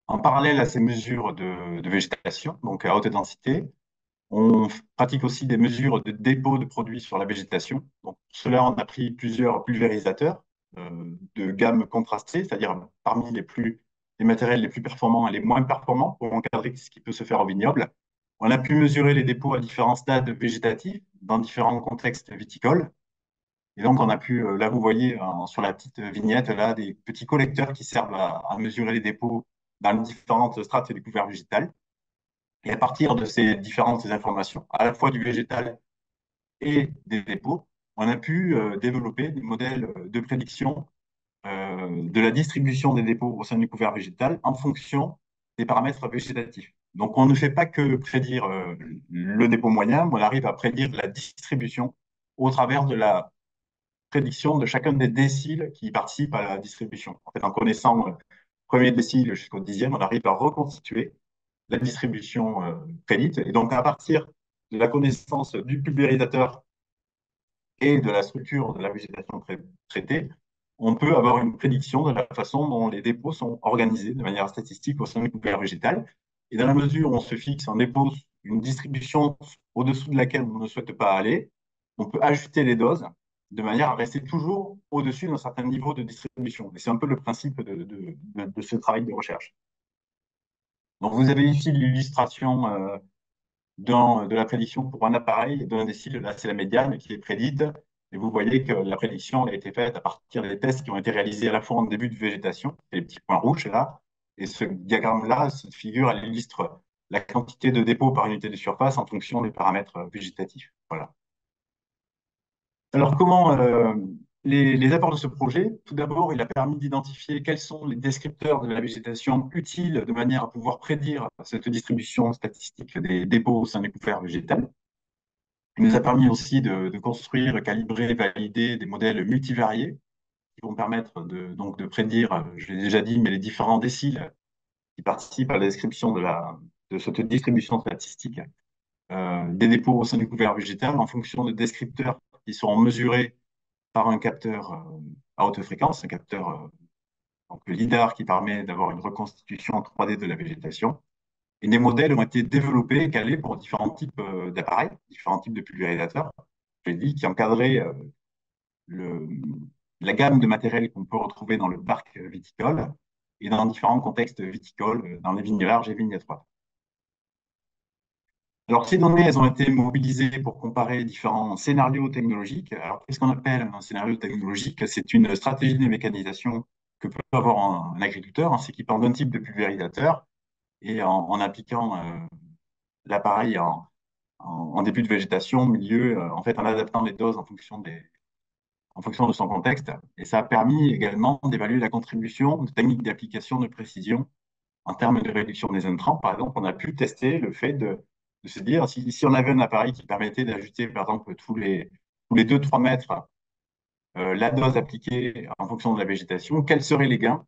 En parallèle à ces mesures de végétation, donc à haute densité, on pratique aussi des mesures de dépôt de produits sur la végétation. Donc, pour cela, on a pris plusieurs pulvérisateurs de gamme contrastée, c'est-à-dire parmi les matériels les plus performants et les moins performants pour encadrer ce qui peut se faire au vignoble. On a pu mesurer les dépôts à différents stades végétatifs dans différents contextes viticoles. Et donc, on a pu, là, vous voyez sur la petite vignette, là, des petits collecteurs qui servent à mesurer les dépôts dans les différentes strates des couverts végétales. Et à partir de ces différentes informations, à la fois du végétal et des dépôts, on a pu développer des modèles de prédiction de la distribution des dépôts au sein du couvert végétal en fonction des paramètres végétatifs. Donc, on ne fait pas que prédire le dépôt moyen, mais on arrive à prédire la distribution au travers de la prédiction de chacun des déciles qui participent à la distribution. En fait, en connaissant le premier décile jusqu'au 10e, on arrive à reconstituer la distribution prédite. Et donc, à partir de la connaissance du pulvérisateur et de la structure de la végétation traitée, on peut avoir une prédiction de la façon dont les dépôts sont organisés de manière statistique au sein du couvert végétal. Et dans la mesure où on se fixe un dépôt, une distribution au-dessous de laquelle on ne souhaite pas aller, on peut ajuster les doses de manière à rester toujours au-dessus d'un certain niveau de distribution. Et c'est un peu le principe de ce travail de recherche. Donc, vous avez ici l'illustration de la prédiction pour un appareil d'un décile. Là, c'est la médiane qui est prédite. Et vous voyez que la prédiction a été faite à partir des tests qui ont été réalisés à la fois en début de végétation, les petits points rouges là. Et ce diagramme-là, cette figure, elle illustre la quantité de dépôts par unité de surface en fonction des paramètres végétatifs. Voilà. Alors, comment les apports de ce projet? Tout d'abord, il a permis d'identifier quels sont les descripteurs de la végétation utiles de manière à pouvoir prédire cette distribution statistique des dépôts au sein des couverts végétales. Il nous a permis aussi de construire, calibrer, valider des modèles multivariés qui vont permettre donc de prédire, je l'ai déjà dit, mais les différents déciles qui participent à la description de cette distribution statistique des dépôts au sein du couvert végétal en fonction de descripteurs qui seront mesurés par un capteur à haute fréquence, un capteur donc le LIDAR qui permet d'avoir une reconstitution en 3D de la végétation. Et des modèles ont été développés et calés pour différents types d'appareils, différents types de pulvérisateurs, je l'ai dit, qui encadraient le, la gamme de matériel qu'on peut retrouver dans le parc viticole et dans différents contextes viticoles, dans les vignes larges et vignes étroites. Alors, ces données, elles ont été mobilisées pour comparer différents scénarios technologiques. Alors, qu'est-ce qu'on appelle un scénario technologique? C'est une stratégie de mécanisation que peut avoir un agriculteur, hein, c'est qu'il part d'un type de pulvérisateur et en appliquant l'appareil en début de végétation, milieu, en fait, en adaptant les doses en fonction de son contexte. Et ça a permis également d'évaluer la contribution de techniques d'application de précision en termes de réduction des intrants. Par exemple, on a pu tester le fait de se dire, si on avait un appareil qui permettait d'ajuster, par exemple, tous les 2-3 mètres, la dose appliquée en fonction de la végétation, quels seraient les gains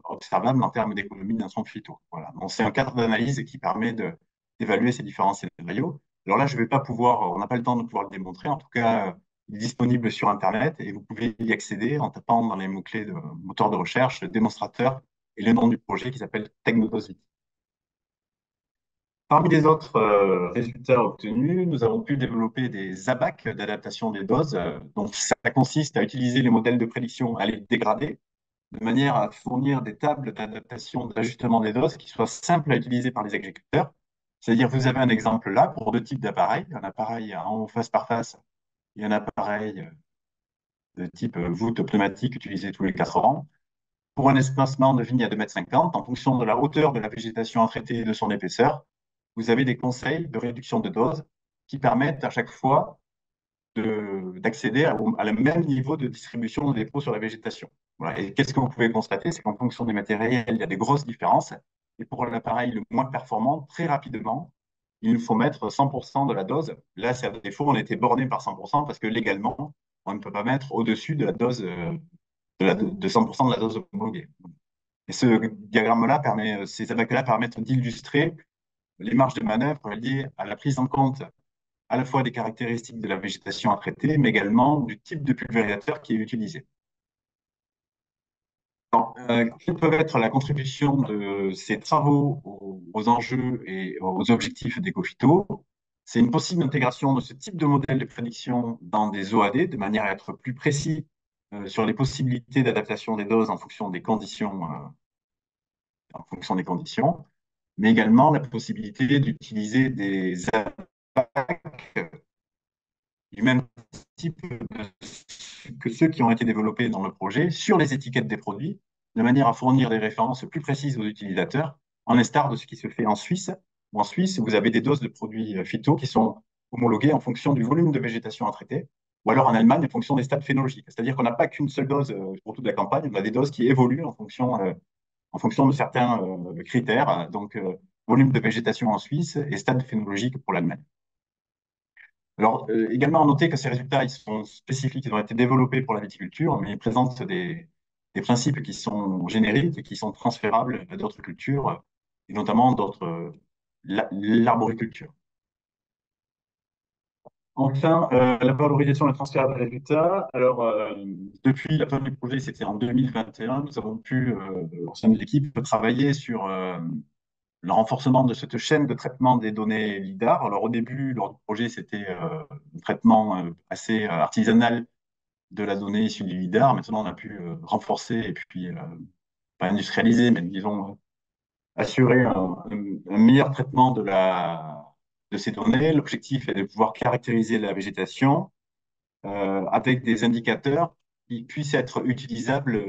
observables en termes d'économie d'intrants phyto. Voilà. Donc, c'est un cadre d'analyse qui permet d'évaluer ces différents scénarios. Alors là, je ne vais pas pouvoir, on n'a pas le temps de pouvoir le démontrer. En tout cas, Il est disponible sur Internet et vous pouvez y accéder en tapant dans les mots-clés de moteur de recherche, le démonstrateur et le nom du projet qui s'appelle Technodos Viti. Parmi les autres résultats obtenus, nous avons pu développer des ABAC d'adaptation des doses. Donc, ça consiste à utiliser les modèles de prédiction, à les dégrader, de manière à fournir des tables d'adaptation, d'ajustement des doses qui soient simples à utiliser par les exécuteurs. C'est-à-dire, vous avez un exemple là pour deux types d'appareils. Un appareil en face par face et un appareil de type voûte pneumatique utilisé tous les 4 ans. Pour un espacement de vigne à 2,50 m, en fonction de la hauteur de la végétation à traiter et de son épaisseur, vous avez des conseils de réduction de dose qui permettent à chaque fois d'accéder à le même niveau de distribution de dépôt sur la végétation. Voilà. Et qu'est-ce que vous pouvez constater? C'est qu'en fonction des matériels, il y a des grosses différences. Et pour l'appareil le moins performant, très rapidement, il faut mettre 100% de la dose. Là, c'est à défaut, on était borné par 100% parce que légalement, on ne peut pas mettre au-dessus de la dose de 100% de la dose homologuée. Et ce diagramme-là permet, ces abacs-là permettent d'illustrer les marges de manœuvre liées à la prise en compte à la fois des caractéristiques de la végétation à traiter, mais également du type de pulvérisateur qui est utilisé. Quelle peut être la contribution de ces travaux aux enjeux et aux objectifs d'Ecofito? C'est une possible intégration de ce type de modèle de prédiction dans des OAD, de manière à être plus précis sur les possibilités d'adaptation des doses en fonction des conditions, mais également la possibilité d'utiliser des attaques du même type que ceux qui ont été développés dans le projet sur les étiquettes des produits, de manière à fournir des références plus précises aux utilisateurs, en l'instar de ce qui se fait en Suisse. En Suisse, vous avez des doses de produits phyto qui sont homologuées en fonction du volume de végétation à traiter, ou alors en Allemagne en fonction des stades phénologiques. C'est-à-dire qu'on n'a pas qu'une seule dose pour toute la campagne, on a des doses qui évoluent en fonction de certains critères, donc volume de végétation en Suisse et stade phénologique pour l'Allemagne. Alors, également à noter que ces résultats, ils sont spécifiques, ils ont été développés pour la viticulture, mais ils présentent des principes qui sont génériques et qui sont transférables à d'autres cultures, et notamment l'arboriculture. Enfin, la valorisation et le transfert des résultats. Alors, depuis la fin du projet, c'était en 2021, nous avons pu, au sein de l'équipe, travailler sur le renforcement de cette chaîne de traitement des données LIDAR. Alors, au début, lors du projet, c'était un traitement assez artisanal de la donnée issue du LIDAR. Maintenant, on a pu renforcer et puis, pas industrialiser, mais disons, assurer un meilleur traitement de ces données. L'objectif est de pouvoir caractériser la végétation avec des indicateurs qui puissent être utilisables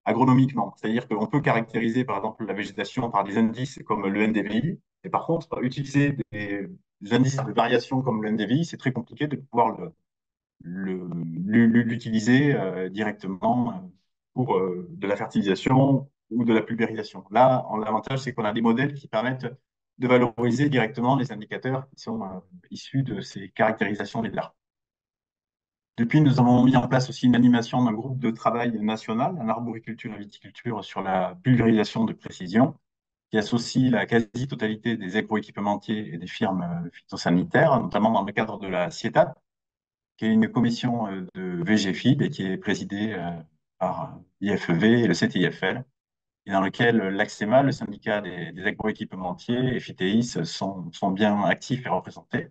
agronomiquement. C'est-à-dire qu'on peut caractériser, par exemple, la végétation par des indices comme le NDVI, et par contre, utiliser des indices de variation comme le NDVI, c'est très compliqué de pouvoir l'utiliser directement pour de la fertilisation ou de la pulvérisation. Là, l'avantage, c'est qu'on a des modèles qui permettent de valoriser directement les indicateurs qui sont issus de ces caractérisations des larves. Depuis, nous avons mis en place aussi une animation d'un groupe de travail national en arboriculture et viticulture sur la pulvérisation de précision, qui associe la quasi-totalité des agroéquipementiers et des firmes phytosanitaires, notamment dans le cadre de la CIETAP, qui est une commission de VGFIB et qui est présidée par l'IFEV et le CTIFL, et dans lequel l'AXEMA, le syndicat des agroéquipementiers, et FITEIS sont bien actifs et représentés.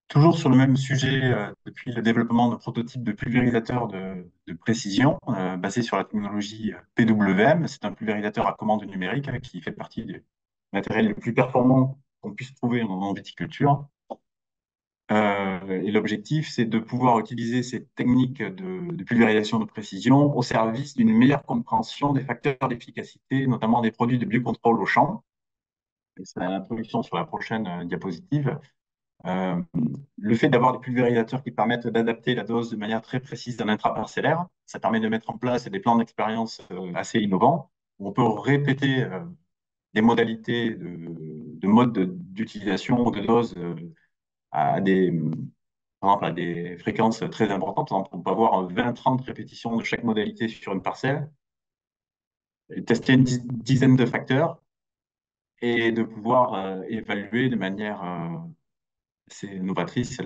Toujours sur le même sujet, depuis le développement de prototypes de pulvérisateurs de précision basés sur la technologie PWM. C'est un pulvérisateur à commande numérique qui fait partie des matériels les plus performants qu'on puisse trouver en viticulture. Et l'objectif, c'est de pouvoir utiliser ces techniques de pulvérisation de précision au service d'une meilleure compréhension des facteurs d'efficacité, notamment des produits de biocontrôle au champ. Et c'est l'introduction sur la prochaine diapositive. Le fait d'avoir des pulvérisateurs qui permettent d'adapter la dose de manière très précise dans l'intraparcellaire, ça permet de mettre en place des plans d'expérience assez innovants, où on peut répéter des modalités de mode d'utilisation ou de dose à par exemple, à des fréquences très importantes. On peut avoir 20-30 répétitions de chaque modalité sur une parcelle, et tester une dizaine de facteurs et de pouvoir évaluer de manière assez novatrice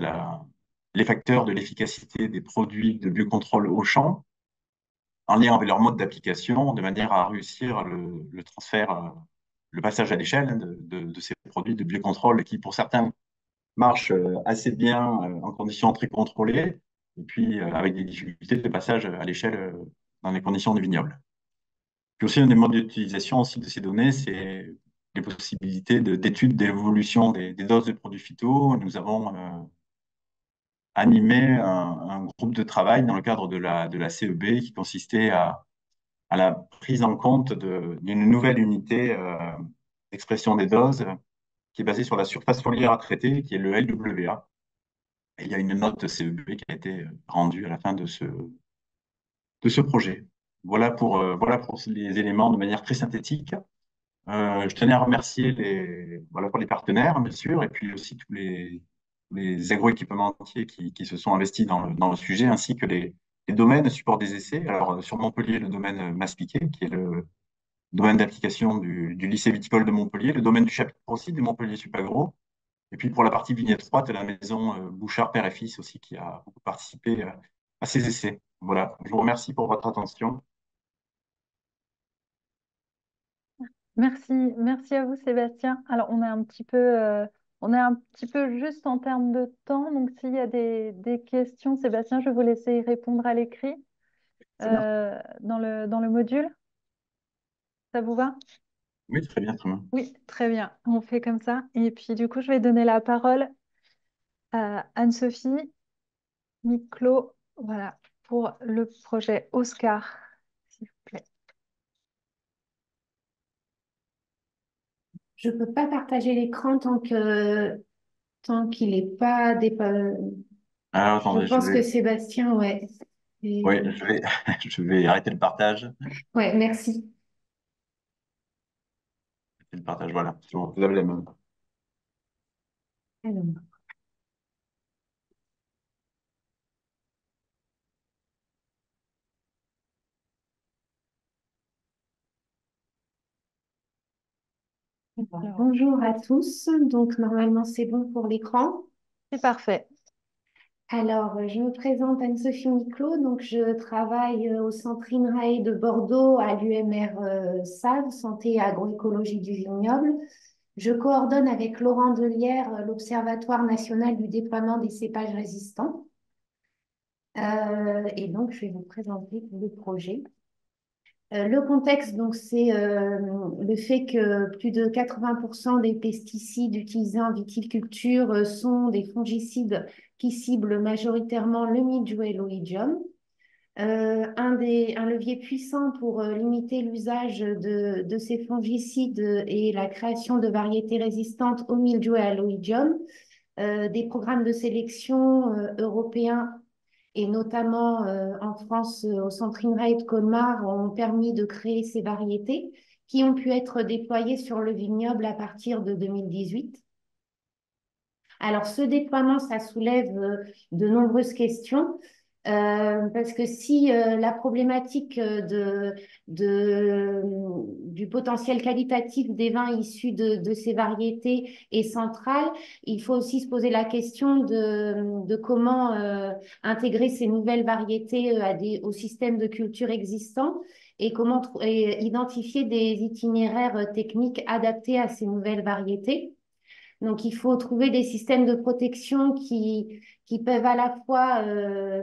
les facteurs de l'efficacité des produits de biocontrôle au champ, en lien avec leur mode d'application, de manière à réussir le transfert, le passage à l'échelle hein, de ces produits de biocontrôle qui, pour certains, marchent assez bien en conditions très contrôlées, et puis avec des difficultés de passage à l'échelle dans les conditions du vignoble. Puis aussi, un des modes d'utilisation aussi de ces données, c'est les possibilités d'études d'évolution des doses de produits phyto. Nous avons animé un groupe de travail dans le cadre de la CEB qui consistait à la prise en compte d'une nouvelle unité d'expression des doses qui est basée sur la surface foliaire à traiter, qui est le LWA. Et il y a une note CEB qui a été rendue à la fin de ce projet. Voilà pour les éléments de manière très synthétique. Je tenais à remercier voilà, pour les partenaires, bien sûr, et puis aussi tous les agroéquipementiers qui se sont investis dans le sujet, ainsi que les domaines support des essais. Alors, sur Montpellier, le domaine Maspiquet, qui est le domaine d'application du lycée viticole de Montpellier, le domaine du chapitre aussi du Montpellier Supagro, et puis pour la partie vigne étroite, la maison Bouchard Père et Fils aussi, qui a beaucoup participé à ces essais. Voilà, je vous remercie pour votre attention. Merci à vous, Sébastien. Alors, on est un petit peu juste en termes de temps, donc s'il y a des questions, Sébastien, je vais vous laisser y répondre à l'écrit dans le module. Ça vous va? Oui, très bien, très bien. Oui, très bien. On fait comme ça. Et puis, du coup, je vais donner la parole à Anne-Sophie Miclot, voilà, pour le projet Oscar, s'il vous plaît. Je ne peux pas partager l'écran tant qu'il n'est pas Alors, Je attendez, pense que Sébastien, ouais. Oui, je vais arrêter le partage. Ouais, merci. Le partage, voilà. C'est bon, vous avez la main. Alors. Bonjour à tous. Donc, normalement, c'est bon pour l'écran. C'est parfait. Alors, je me présente Anne-Sophie Miclot. Donc, je travaille au Centre INRAE de Bordeaux à l'UMR SAV, Santé et Agroécologie du Vignoble. Je coordonne avec Laurent Delière l'Observatoire national du déploiement des cépages résistants. Et donc, je vais vous présenter le projet. Le contexte, donc, c'est le fait que plus de 80% des pesticides utilisés en viticulture sont des fongicides qui ciblent majoritairement le mildiou et l'oïdium. Un levier puissant pour limiter l'usage de ces fongicides et la création de variétés résistantes au mildiou et à l'oïdium. Des programmes de sélection européens et notamment en France, au Centre INRAE de Colmar, ont permis de créer ces variétés qui ont pu être déployées sur le vignoble à partir de 2018. Alors, ce déploiement, ça soulève de nombreuses questions. Parce que si la problématique du potentiel qualitatif des vins issus de ces variétés est centrale, il faut aussi se poser la question de comment intégrer ces nouvelles variétés au système de culture existant et comment identifier des itinéraires techniques adaptés à ces nouvelles variétés. Donc, il faut trouver des systèmes de protection qui peuvent à la fois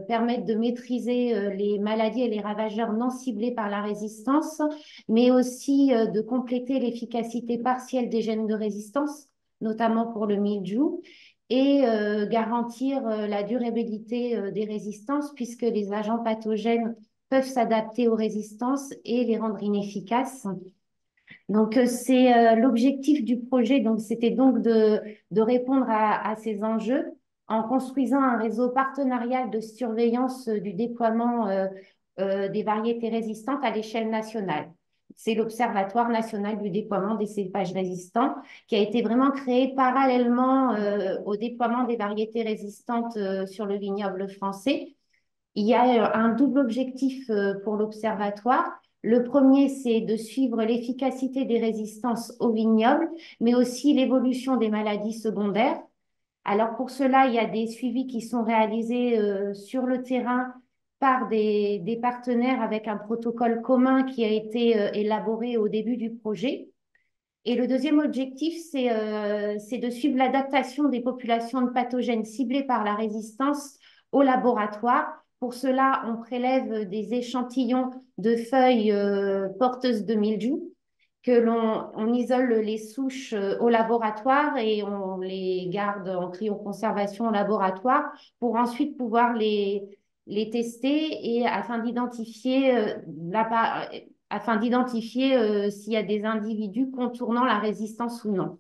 permettre de maîtriser les maladies et les ravageurs non ciblés par la résistance, mais aussi de compléter l'efficacité partielle des gènes de résistance, notamment pour le mildiou, et garantir la durabilité des résistances, puisque les agents pathogènes peuvent s'adapter aux résistances et les rendre inefficaces. Donc, c'est l'objectif du projet. Donc, c'était donc de répondre à ces enjeux en construisant un réseau partenarial de surveillance du déploiement des variétés résistantes à l'échelle nationale. C'est l'Observatoire national du déploiement des cépages résistants qui a été vraiment créé parallèlement au déploiement des variétés résistantes sur le vignoble français. Il y a un double objectif pour l'Observatoire. Le premier, c'est de suivre l'efficacité des résistances au vignoble, mais aussi l'évolution des maladies secondaires. Alors pour cela, il y a des suivis qui sont réalisés sur le terrain par des partenaires avec un protocole commun qui a été élaboré au début du projet. Et le deuxième objectif, c'est de suivre l'adaptation des populations de pathogènes ciblées par la résistance au laboratoire. Pour cela, on prélève des échantillons de feuilles porteuses de mildiou on isole les souches au laboratoire et on les garde en cryoconservation au laboratoire pour ensuite pouvoir les tester et afin d'identifier s'il y a des individus contournant la résistance ou non.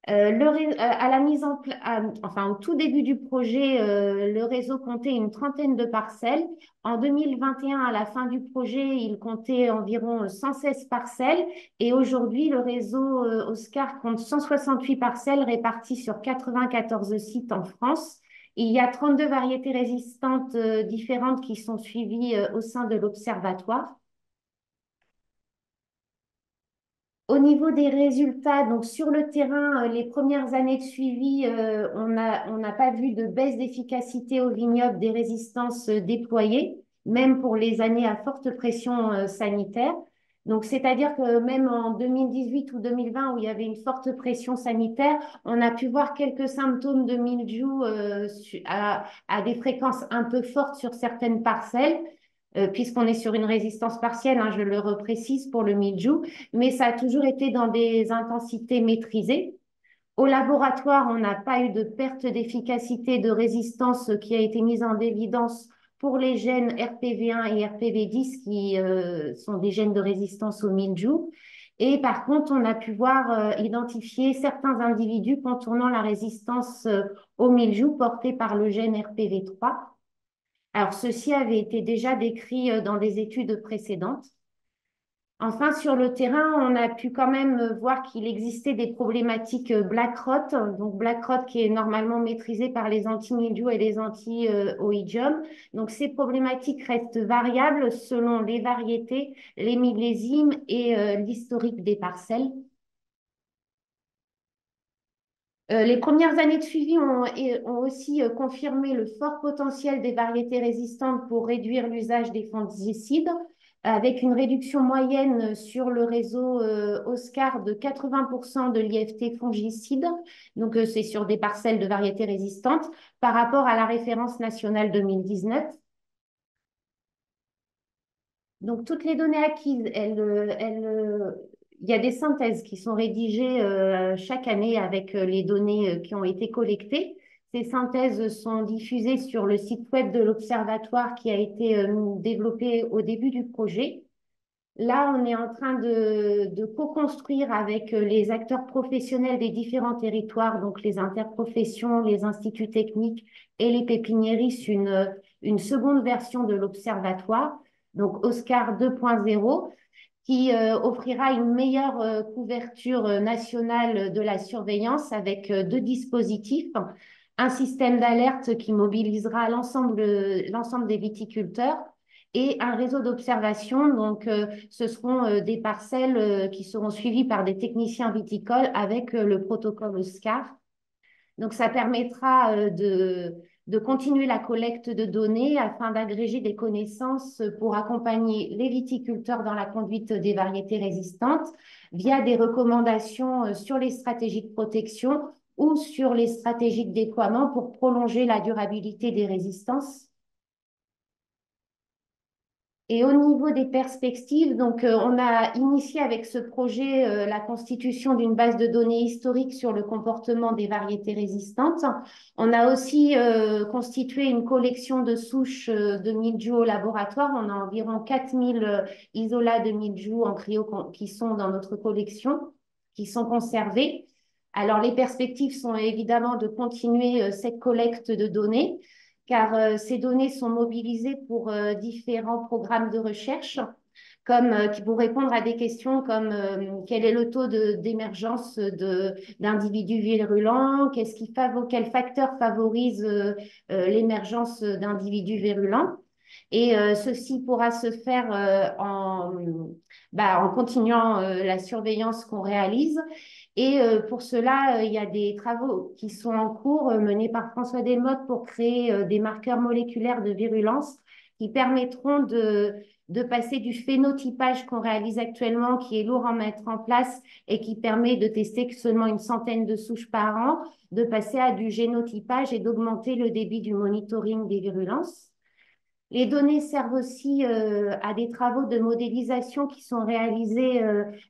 À la mise en place, enfin au tout début du projet, le réseau comptait une trentaine de parcelles. En 2021, à la fin du projet, il comptait environ 116 parcelles. Et aujourd'hui, le réseau Oscar compte 168 parcelles réparties sur 94 sites en France. Il y a 32 variétés résistantes différentes qui sont suivies au sein de l'observatoire. Au niveau des résultats, donc sur le terrain, les premières années de suivi, on n'a pas vu de baisse d'efficacité au vignoble des résistances déployées, même pour les années à forte pression sanitaire. Donc, c'est-à-dire que même en 2018 ou 2020, où il y avait une forte pression sanitaire, on a pu voir quelques symptômes de mildiou à des fréquences un peu fortes sur certaines parcelles. Puisqu'on est sur une résistance partielle, hein, je le reprécise pour le mildiou, mais ça a toujours été dans des intensités maîtrisées. Au laboratoire, on n'a pas eu de perte d'efficacité de résistance qui a été mise en évidence pour les gènes RPV1 et RPV10 qui sont des gènes de résistance au mildiou. Et par contre, on a pu identifier certains individus contournant la résistance au mildiou portés par le gène RPV3. Alors, ceci avait été déjà décrit dans des études précédentes. Enfin, sur le terrain, on a pu quand même voir qu'il existait des problématiques black rot, donc black rot qui est normalement maîtrisé par les anti-mildiou et les anti-oïdium. Donc, ces problématiques restent variables selon les variétés, les millésimes et l'historique des parcelles. Les premières années de suivi ont aussi confirmé le fort potentiel des variétés résistantes pour réduire l'usage des fongicides, avec une réduction moyenne sur le réseau Oscar de 80% de l'IFT fongicide, donc c'est sur des parcelles de variétés résistantes, par rapport à la référence nationale 2019. Donc, toutes les données acquises, il y a des synthèses qui sont rédigées chaque année avec les données qui ont été collectées. Ces synthèses sont diffusées sur le site web de l'Observatoire qui a été développé au début du projet. Là, on est en train de co-construire avec les acteurs professionnels des différents territoires, donc les interprofessions, les instituts techniques et les pépiniéristes, une seconde version de l'Observatoire, donc Oscar 2.0, qui offrira une meilleure couverture nationale de la surveillance avec deux dispositifs. Un système d'alerte qui mobilisera l'ensemble des viticulteurs et un réseau d'observation. Donc, ce seront des parcelles qui seront suivies par des techniciens viticoles avec le protocole OSCAR. Donc, ça permettra de continuer la collecte de données afin d'agréger des connaissances pour accompagner les viticulteurs dans la conduite des variétés résistantes via des recommandations sur les stratégies de protection ou sur les stratégies de déploiement pour prolonger la durabilité des résistances. Et au niveau des perspectives, donc on a initié avec ce projet la constitution d'une base de données historique sur le comportement des variétés résistantes. On a aussi constitué une collection de souches de mildiou au laboratoire. On a environ 4000 isolats de mildiou en cryo qui sont dans notre collection, qui sont conservés. Alors les perspectives sont évidemment de continuer cette collecte de données, car ces données sont mobilisées pour différents programmes de recherche, qui vont répondre à des questions comme quel est le taux d'émergence d'individus virulents, quel facteur favorise l'émergence d'individus virulents. Et ceci pourra se faire en continuant la surveillance qu'on réalise. Et pour cela, il y a des travaux qui sont en cours menés par François Desmottes pour créer des marqueurs moléculaires de virulence qui permettront de passer du phénotypage qu'on réalise actuellement, qui est lourd à mettre en place et qui permet de tester que seulement une centaine de souches par an, de passer à du génotypage et d'augmenter le débit du monitoring des virulences. Les données servent aussi à des travaux de modélisation qui sont réalisés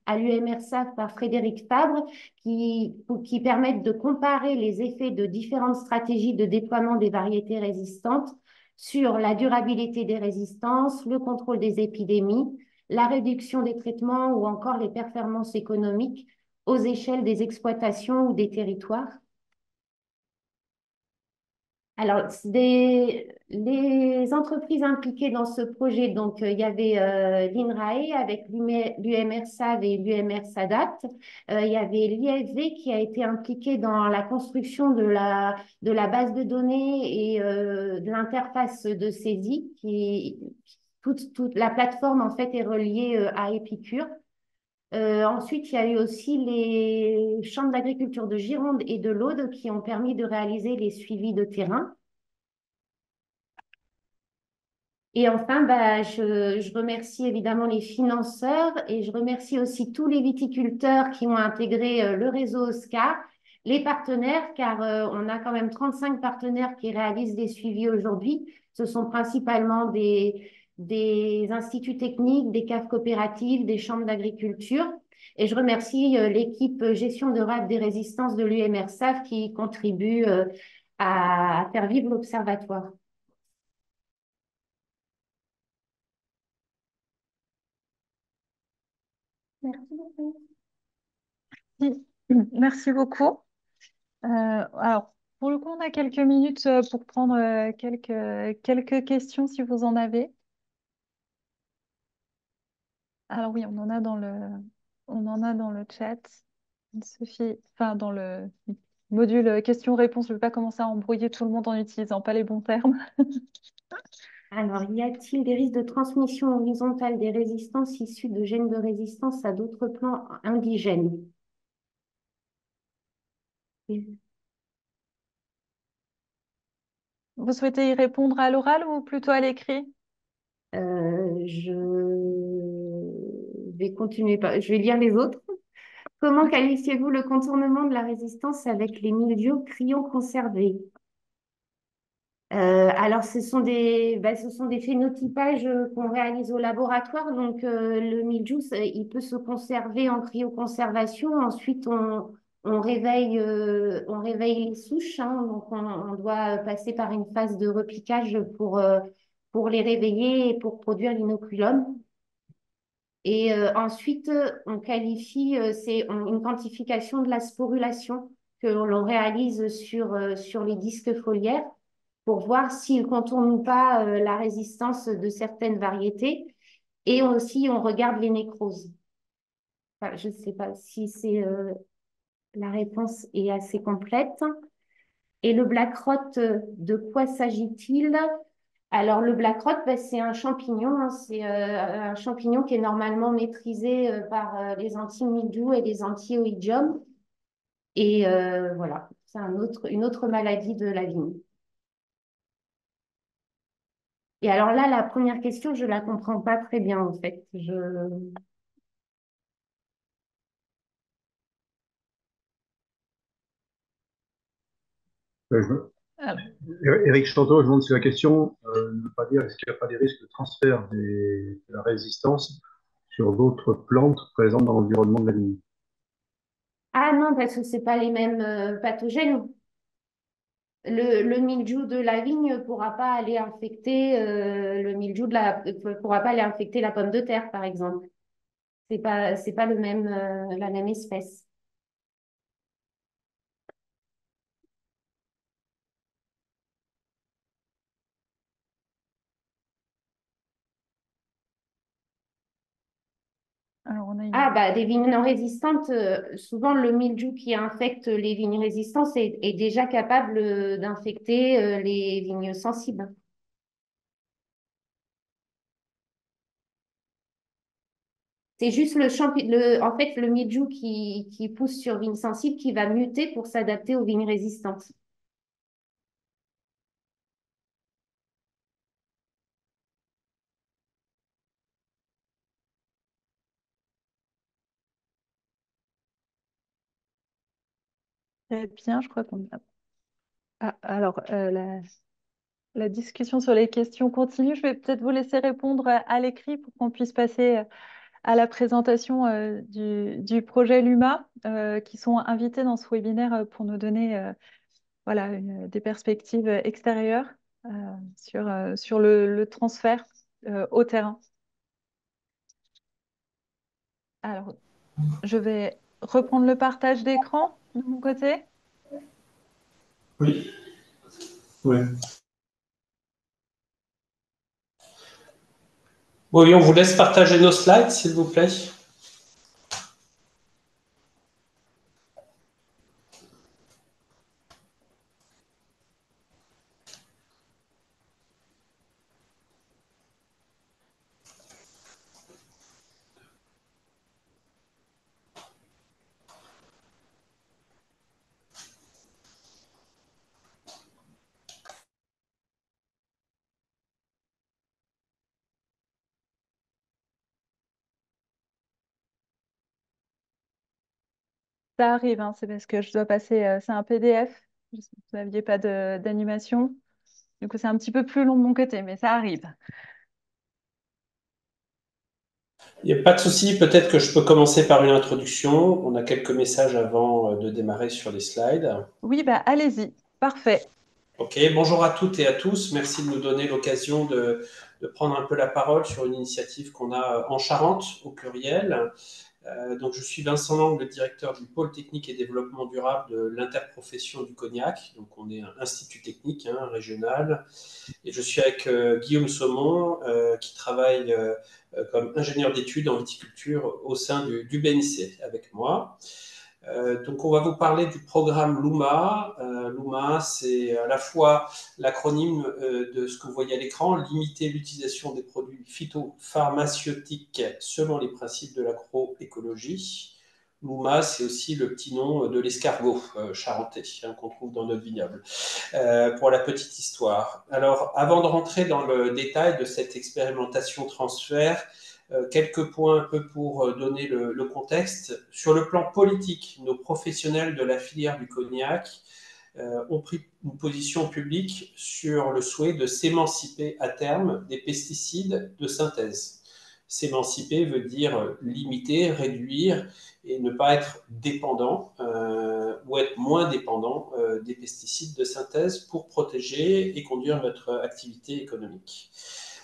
à l'UMRSAF par Frédéric Fabre, qui permettent de comparer les effets de différentes stratégies de déploiement des variétés résistantes sur la durabilité des résistances, le contrôle des épidémies, la réduction des traitements ou encore les performances économiques aux échelles des exploitations ou des territoires. Alors, les entreprises impliquées dans ce projet, donc il y avait l'INRAE avec l'UMR-SAV et l'UMR-SADAT. Il y avait l'IFV qui a été impliqué dans la construction de la base de données et de l'interface de saisie. Toute la plateforme, en fait, est reliée à Epicure. Ensuite, il y a eu aussi les chambres d'agriculture de Gironde et de l'Aude qui ont permis de réaliser les suivis de terrain. Et enfin, je remercie évidemment les financeurs et je remercie aussi tous les viticulteurs qui ont intégré le réseau OSCAR, les partenaires, car on a quand même 35 partenaires qui réalisent des suivis aujourd'hui. Ce sont principalement des instituts techniques, des caves coopératives, des chambres d'agriculture. Et je remercie l'équipe gestion de RAB des résistances de l'UMRSAF qui contribue à faire vivre l'observatoire. Merci beaucoup. Merci beaucoup. Alors, pour le coup, on a quelques minutes pour prendre quelques questions si vous en avez. Alors oui, on en a dans le chat. Sophie, enfin dans le module questions-réponses, je ne vais pas commencer à embrouiller tout le monde en n'utilisant pas les bons termes. Alors, y a-t-il des risques de transmission horizontale des résistances issues de gènes de résistance à d'autres plants indigènes? Vous souhaitez y répondre à l'oral ou plutôt à l'écrit? Je vais continuer. Je vais lire les autres. Comment qualifiez-vous le contournement de la résistance avec les mildious cryoconservés? Alors, ce sont des phénotypages qu'on réalise au laboratoire. Donc, le mildiou, il peut se conserver en cryoconservation. Ensuite, on réveille les souches, hein. Donc, on doit passer par une phase de repiquage pour les réveiller et pour produire l'inoculum. Et ensuite, on qualifie, une quantification de la sporulation que l'on réalise sur les disques foliaires pour voir s'ils contournent ou pas la résistance de certaines variétés. Et aussi, on regarde les nécroses. Enfin, je ne sais pas si la réponse est assez complète. Et le black rot, de quoi s'agit-il? Alors, le black rot, c'est un champignon, hein. C'est un champignon qui est normalement maîtrisé par les antimildiou et les anti-oïdium. Et voilà, c'est une autre maladie de la vigne. Et alors là, la première question, je la comprends pas très bien en fait. Alors, Éric Chantot, je demande si la question ne veut pas dire est-ce qu'il n'y a pas des risques de transfert de la résistance sur d'autres plantes présentes dans l'environnement de la vigne. Ah non, parce que c'est pas les mêmes pathogènes. Le mildiou de la vigne pourra pas aller infecter pourra pas aller infecter la pomme de terre, par exemple. C'est pas la même espèce. alors on a Ah, des vignes non résistantes, souvent le mildiou qui infecte les vignes résistantes est déjà capable d'infecter les vignes sensibles. C'est juste en fait, le mildiou qui pousse sur vignes sensibles qui va muter pour s'adapter aux vignes résistantes. Très bien, je crois qu'on a... Ah, alors, la discussion sur les questions continue. Je vais peut-être vous laisser répondre à l'écrit pour qu'on puisse passer à la présentation du projet LUMA, qui sont invités dans ce webinaire pour nous donner voilà, des perspectives extérieures sur le transfert au terrain. Alors, je vais reprendre le partage d'écran de mon côté. Oui. Ouais. Oui, on vous laisse partager nos slides, s'il vous plaît. Ça arrive, hein, c'est parce que je dois passer, c'est un PDF, vous n'aviez pas d'animation, du coup c'est un petit peu plus long de mon côté, mais ça arrive. Il n'y a pas de souci, peut-être que je peux commencer par une introduction. On a quelques messages avant de démarrer sur les slides. Oui, bah allez-y, parfait. Ok, bonjour à toutes et à tous. Merci de nous donner l'occasion de prendre un peu la parole sur une initiative qu'on a en Charente, au pluriel. Donc, je suis Vincent Lang, le directeur du pôle technique et développement durable de l'interprofession du cognac. Donc, on est un institut technique régional. Et je suis avec Guillaume Saumon, qui travaille comme ingénieur d'études en viticulture au sein du BNC avec moi. Donc, on va vous parler du programme LUMA. LUMA, c'est à la fois l'acronyme de ce que vous voyez à l'écran, limiter l'utilisation des produits phytopharmaceutiques selon les principes de l'agroécologie. LUMA, c'est aussi le petit nom de l'escargot charentais qu'on trouve dans notre vignoble, pour la petite histoire. Alors, avant de rentrer dans le détail de cette expérimentation transfert, quelques points un peu pour donner le contexte. Sur le plan politique, nos professionnels de la filière du cognac ont pris une position publique sur le souhait de s'émanciper à terme des pesticides de synthèse. S'émanciper veut dire limiter, réduire et ne pas être dépendant ou être moins dépendant des pesticides de synthèse pour protéger et conduire notre activité économique.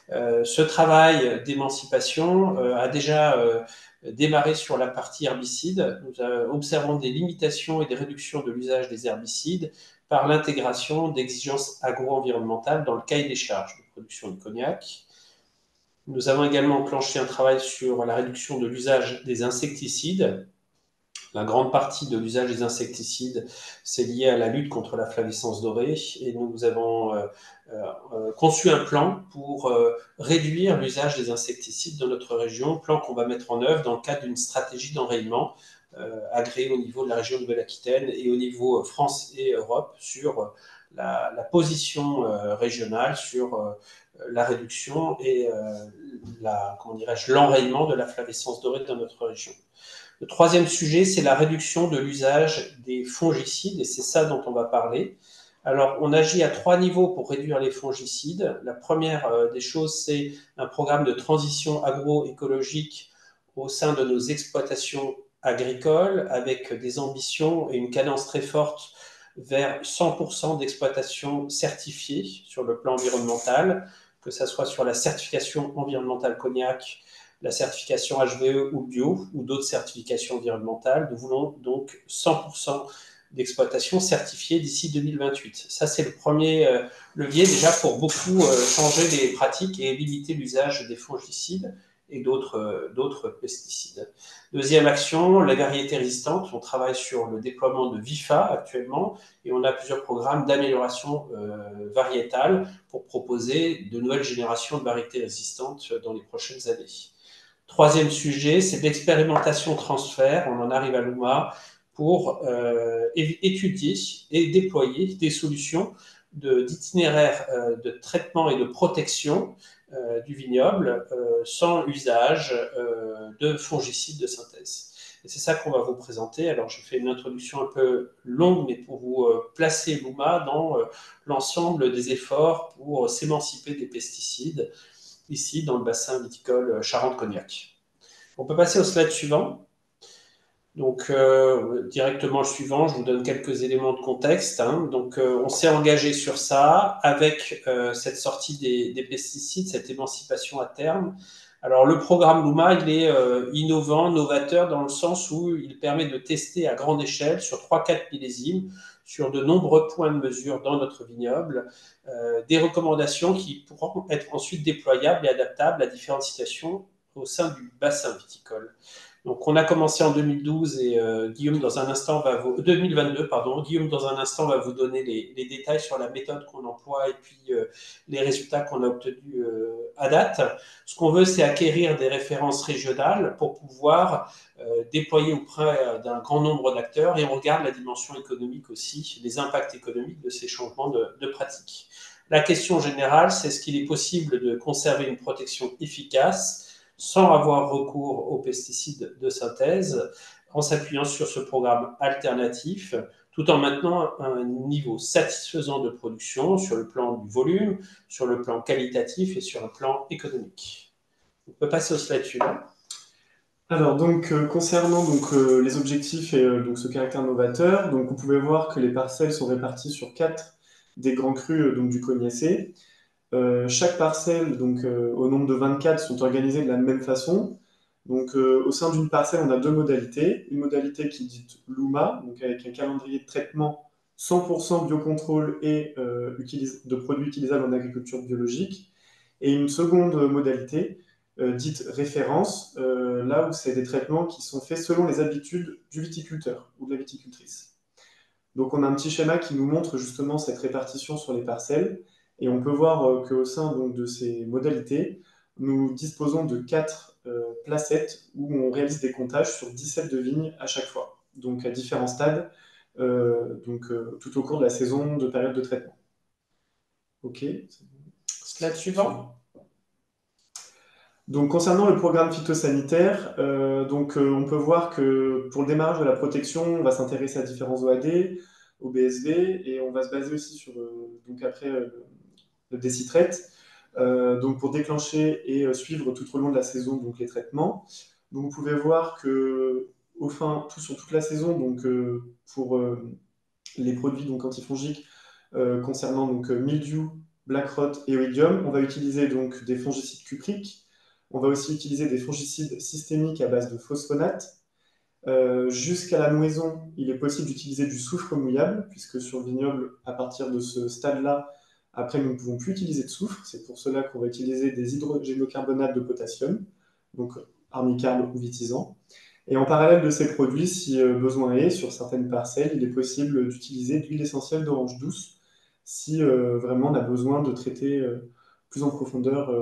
Ce travail d'émancipation a déjà démarré sur la partie herbicide. Nous observons des limitations et des réductions de l'usage des herbicides par l'intégration d'exigences agro-environnementales dans le cahier des charges de production de cognac. Nous avons également enclenché un travail sur la réduction de l'usage des insecticides. La grande partie de l'usage des insecticides, c'est lié à la lutte contre la flavescence dorée et nous avons conçu un plan pour réduire l'usage des insecticides dans notre région, plan qu'on va mettre en œuvre dans le cadre d'une stratégie d'enrayement agréée au niveau de la région de Nouvelle-Aquitaine et au niveau France et Europe sur la position régionale, sur la réduction et l'enrayement de la flavescence dorée dans notre région. Le troisième sujet, c'est la réduction de l'usage des fongicides, et c'est ça dont on va parler. Alors, on agit à 3 niveaux pour réduire les fongicides. La première des choses, c'est un programme de transition agroécologique au sein de nos exploitations agricoles, avec des ambitions et une cadence très forte vers 100% d'exploitation certifiée sur le plan environnemental, que ce soit sur la certification environnementale cognac, la certification HVE ou bio, ou d'autres certifications environnementales. Nous voulons donc 100% d'exploitation certifiée d'ici 2028. Ça, c'est le premier levier déjà pour beaucoup changer les pratiques et limiter l'usage des fongicides et d'autres pesticides. Deuxième action, les variétés résistantes. On travaille sur le déploiement de VIFA actuellement et on a plusieurs programmes d'amélioration variétale pour proposer de nouvelles générations de variétés résistantes dans les prochaines années. Troisième sujet, c'est l'expérimentation transfert. On en arrive à l'UMA pour étudier et déployer des solutions d'itinéraire de traitement et de protection du vignoble sans usage de fongicides de synthèse. Et c'est ça qu'on va vous présenter. Alors, je fais une introduction un peu longue, mais pour vous placer l'UMA dans l'ensemble des efforts pour s'émanciper des pesticides, ici dans le bassin viticole Charente-Cognac. On peut passer au slide suivant. Donc, directement le suivant, je vous donne quelques éléments de contexte. Donc, on s'est engagé sur ça avec cette sortie des pesticides, cette émancipation à terme. Alors, le programme LUMA, il est innovant, novateur dans le sens où il permet de tester à grande échelle sur 3-4 millésimes, sur de nombreux points de mesure dans notre vignoble, des recommandations qui pourront être ensuite déployables et adaptables à différentes situations au sein du bassin viticole. Donc, on a commencé en 2012 et Guillaume, dans un instant, 2022, pardon. Guillaume, dans un instant, va vous donner les détails sur la méthode qu'on emploie et puis les résultats qu'on a obtenus à date. Ce qu'on veut, c'est acquérir des références régionales pour pouvoir déployer auprès d'un grand nombre d'acteurs et on regarde la dimension économique aussi, les impacts économiques de ces changements de pratiques. La question générale, c'est est-ce qu'il est possible de conserver une protection efficace sans avoir recours aux pesticides de synthèse, en s'appuyant sur ce programme alternatif, tout en maintenant un niveau satisfaisant de production sur le plan du volume, sur le plan qualitatif et sur le plan économique. On peut passer au slide suivant. Alors, donc, concernant les objectifs et donc, ce caractère novateur, donc, vous pouvez voir que les parcelles sont réparties sur 4 des grands crus donc, du Cognacé. Chaque parcelle, donc au nombre de 24, sont organisées de la même façon. Donc, au sein d'une parcelle, on a 2 modalités. Une modalité qui est dite LUMA, donc avec un calendrier de traitement 100% biocontrôle et de produits utilisables en agriculture biologique. Et une seconde modalité, dite référence, là où c'est des traitements qui sont faits selon les habitudes du viticulteur ou de la viticultrice. Donc, on a un petit schéma qui nous montre justement cette répartition sur les parcelles. Et on peut voir qu'au sein donc, de ces modalités, nous disposons de 4 placettes où on réalise des comptages sur 17 de vignes à chaque fois, donc à différents stades, tout au cours de la saison de période de traitement. OK. Slide suivant. Donc, concernant le programme phytosanitaire, on peut voir que pour le démarrage de la protection, on va s'intéresser à différents OAD, au BSV, et on va se baser aussi sur, le décitrate, donc pour déclencher et suivre tout au long de la saison donc les traitements. Donc, vous pouvez voir que sur toute la saison, donc pour les produits donc antifongiques concernant donc mildiou, black rot et oïdium, on va utiliser donc des fongicides cupriques. On va aussi utiliser des fongicides systémiques à base de phosphonate. Jusqu'à la moisson, il est possible d'utiliser du soufre mouillable, puisque sur le vignoble, à partir de ce stade-là, après, nous ne pouvons plus utiliser de soufre. C'est pour cela qu'on va utiliser des hydrogénocarbonates de potassium, donc armicarbe ou vitisant. Et en parallèle de ces produits, si besoin est, sur certaines parcelles, il est possible d'utiliser de l'huile essentielle d'orange douce, si vraiment on a besoin de traiter plus en profondeur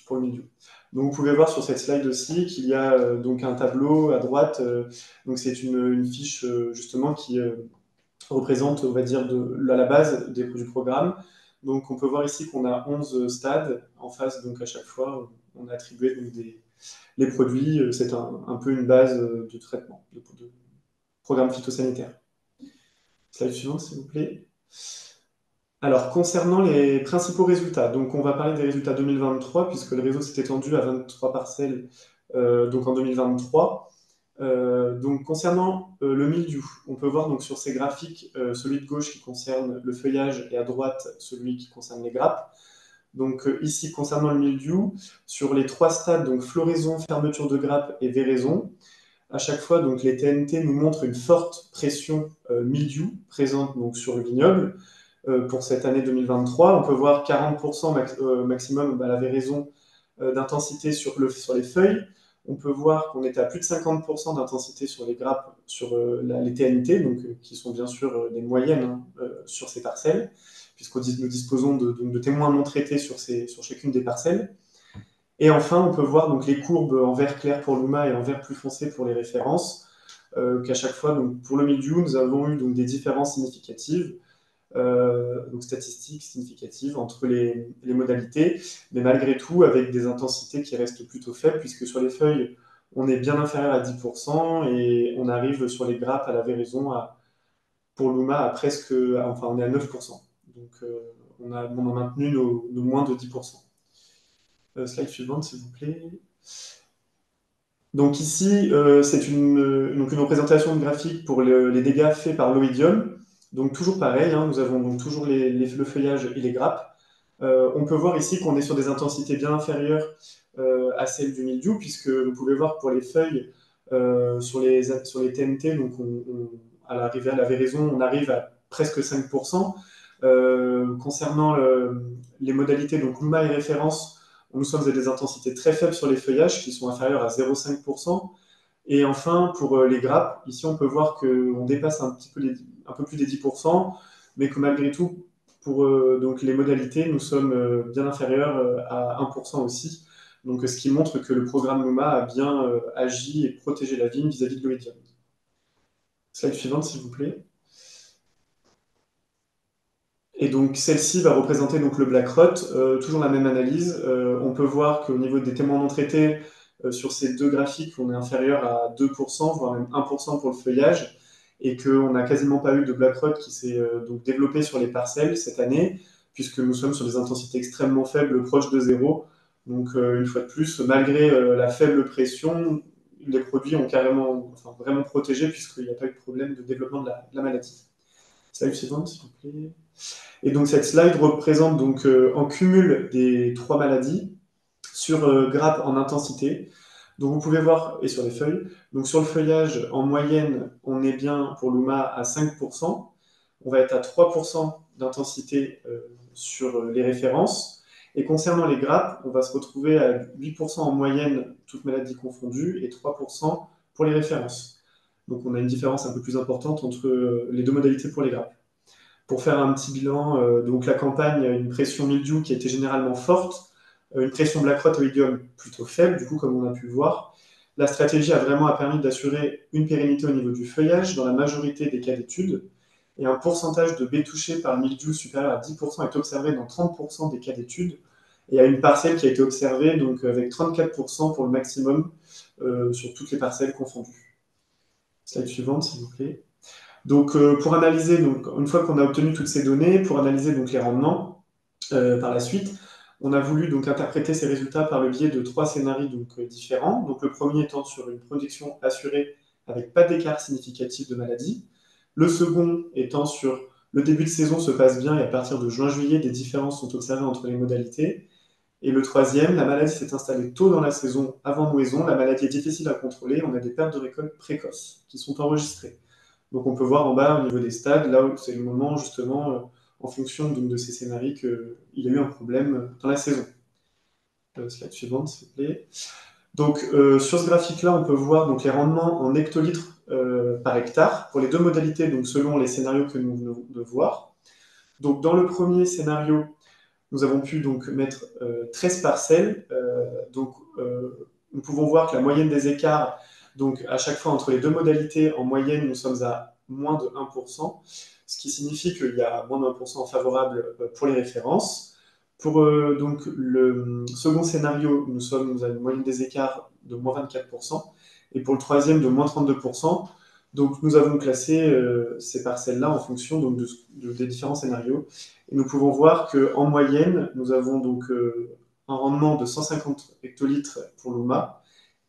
pour le milieu. Donc vous pouvez voir sur cette slide aussi qu'il y a donc un tableau à droite. Donc c'est une fiche justement qui représente, on va dire, à la base du programme. Donc on peut voir ici qu'on a 11 stades en face, donc à chaque fois on a attribué donc, les produits. C'est un peu une base de traitement, de programme phytosanitaire. Slide suivante, s'il vous plaît. Alors, concernant les principaux résultats, donc on va parler des résultats 2023, puisque le réseau s'est étendu à 23 parcelles donc en 2023. Donc, concernant le mildiou, on peut voir donc, sur ces graphiques celui de gauche qui concerne le feuillage et à droite celui qui concerne les grappes. Donc ici, concernant le mildiou, sur les 3 stades, donc floraison, fermeture de grappes et véraison, à chaque fois, donc, les TNT nous montrent une forte pression mildiou présente donc, sur le vignoble. Pour cette année 2023, on peut voir 40% maximum à la véraison d'intensité sur les feuilles. On peut voir qu'on est à plus de 50% d'intensité sur les grappes, sur les TNT, donc, qui sont bien sûr des moyennes sur ces parcelles, puisque nous disposons de témoins non traités sur chacune des parcelles. Et enfin, on peut voir donc les courbes en vert clair pour l'UMA et en vert plus foncé pour les références, qu'à chaque fois, donc, pour le mildiou, nous avons eu donc, des différences significatives, donc statistiques significatives entre les modalités, mais malgré tout avec des intensités qui restent plutôt faibles, puisque sur les feuilles, on est bien inférieur à 10% et on arrive sur les grappes à la véraison, pour l'UMA, à presque, enfin on est à 9%. Donc on a maintenu nos moins de 10%. Slide suivante, s'il vous plaît. Donc ici, c'est une représentation de graphique pour les dégâts faits par l'oïdium. Donc toujours pareil, hein, nous avons donc toujours le feuillage et les grappes. On peut voir ici qu'on est sur des intensités bien inférieures à celles du mildiou, puisque vous pouvez voir pour les feuilles sur les TNT, donc à l'arrivée à la véraison, on arrive à presque 5%. Concernant les modalités, donc l'UMA et référence, nous sommes à des intensités très faibles sur les feuillages qui sont inférieures à 0,5%. Et enfin, pour les grappes, ici on peut voir qu'on dépasse un peu plus des 10%, mais que malgré tout, pour donc les modalités, nous sommes bien inférieurs à 1% aussi. Donc, ce qui montre que le programme LUMA a bien agi et protégé la vigne vis-à-vis de l'oïdium. Slide suivante, s'il vous plaît. Et donc, celle-ci va représenter donc, le black rot, toujours la même analyse. On peut voir qu'au niveau des témoins non traités, sur ces deux graphiques, on est inférieur à 2%, voire même 1% pour le feuillage, et qu'on n'a quasiment pas eu de black rot qui s'est donc développé sur les parcelles cette année, puisque nous sommes sur des intensités extrêmement faibles, proches de zéro. Donc, une fois de plus, malgré la faible pression, les produits ont vraiment protégé, puisqu'il n'y a pas eu de problème de développement de la maladie. Slide suivante, s'il vous plaît. Et donc, cette slide représente donc, en cumul des trois maladies sur grappe en intensité. Donc, vous pouvez voir, et sur les feuilles, donc sur le feuillage, en moyenne, on est bien pour l'UMA à 5%. On va être à 3% d'intensité sur les références. Et concernant les grappes, on va se retrouver à 8% en moyenne, toutes maladies confondues, et 3% pour les références. Donc, on a une différence un peu plus importante entre les deux modalités pour les grappes. Pour faire un petit bilan, donc la campagne a une pression mildiou qui a été généralement forte, une pression black rot oïdium plutôt faible, du coup, comme on a pu le voir. La stratégie a vraiment permis d'assurer une pérennité au niveau du feuillage dans la majorité des cas d'études, et un pourcentage de baies touchées par mildiou supérieur à 10% est observé dans 30% des cas d'études, et il y a une parcelle qui a été observée donc avec 34% pour le maximum sur toutes les parcelles confondues. Slide suivante, s'il vous plaît. Donc, pour analyser, donc, une fois qu'on a obtenu toutes ces données, pour analyser donc, les rendements par la suite, on a voulu donc, interpréter ces résultats par le biais de trois scénarios donc, différents. Donc, le premier étant sur une production assurée avec pas d'écart significatif de maladie. Le second étant sur le début de saison se passe bien et à partir de juin-juillet, des différences sont observées entre les modalités. Et le troisième, la maladie s'est installée tôt dans la saison, avant nouaison, la maladie est difficile à contrôler, on a des pertes de récolte précoces qui sont enregistrées. Donc on peut voir en bas au niveau des stades, là où c'est le moment justement, en fonction donc, de ces scénarios, qu'il y a eu un problème dans la saison. Slide suivante, s'il vous plaît. Donc sur ce graphique-là, on peut voir donc, les rendements en hectolitres par hectare pour les deux modalités, donc selon les scénarios que nous venons de voir. Donc dans le premier scénario, nous avons pu donc mettre 13 parcelles. Nous pouvons voir que la moyenne des écarts, donc à chaque fois entre les deux modalités, en moyenne, nous sommes à moins de 1%, ce qui signifie qu'il y a moins de 1% favorable pour les références. Pour donc, le second scénario, nous avons une moyenne des écarts de moins 24%, et pour le troisième, de moins 32%. Donc, nous avons classé ces parcelles-là en fonction donc, des différents scénarios. Et nous pouvons voir qu'en moyenne, nous avons donc un rendement de 150 hectolitres pour l'UMA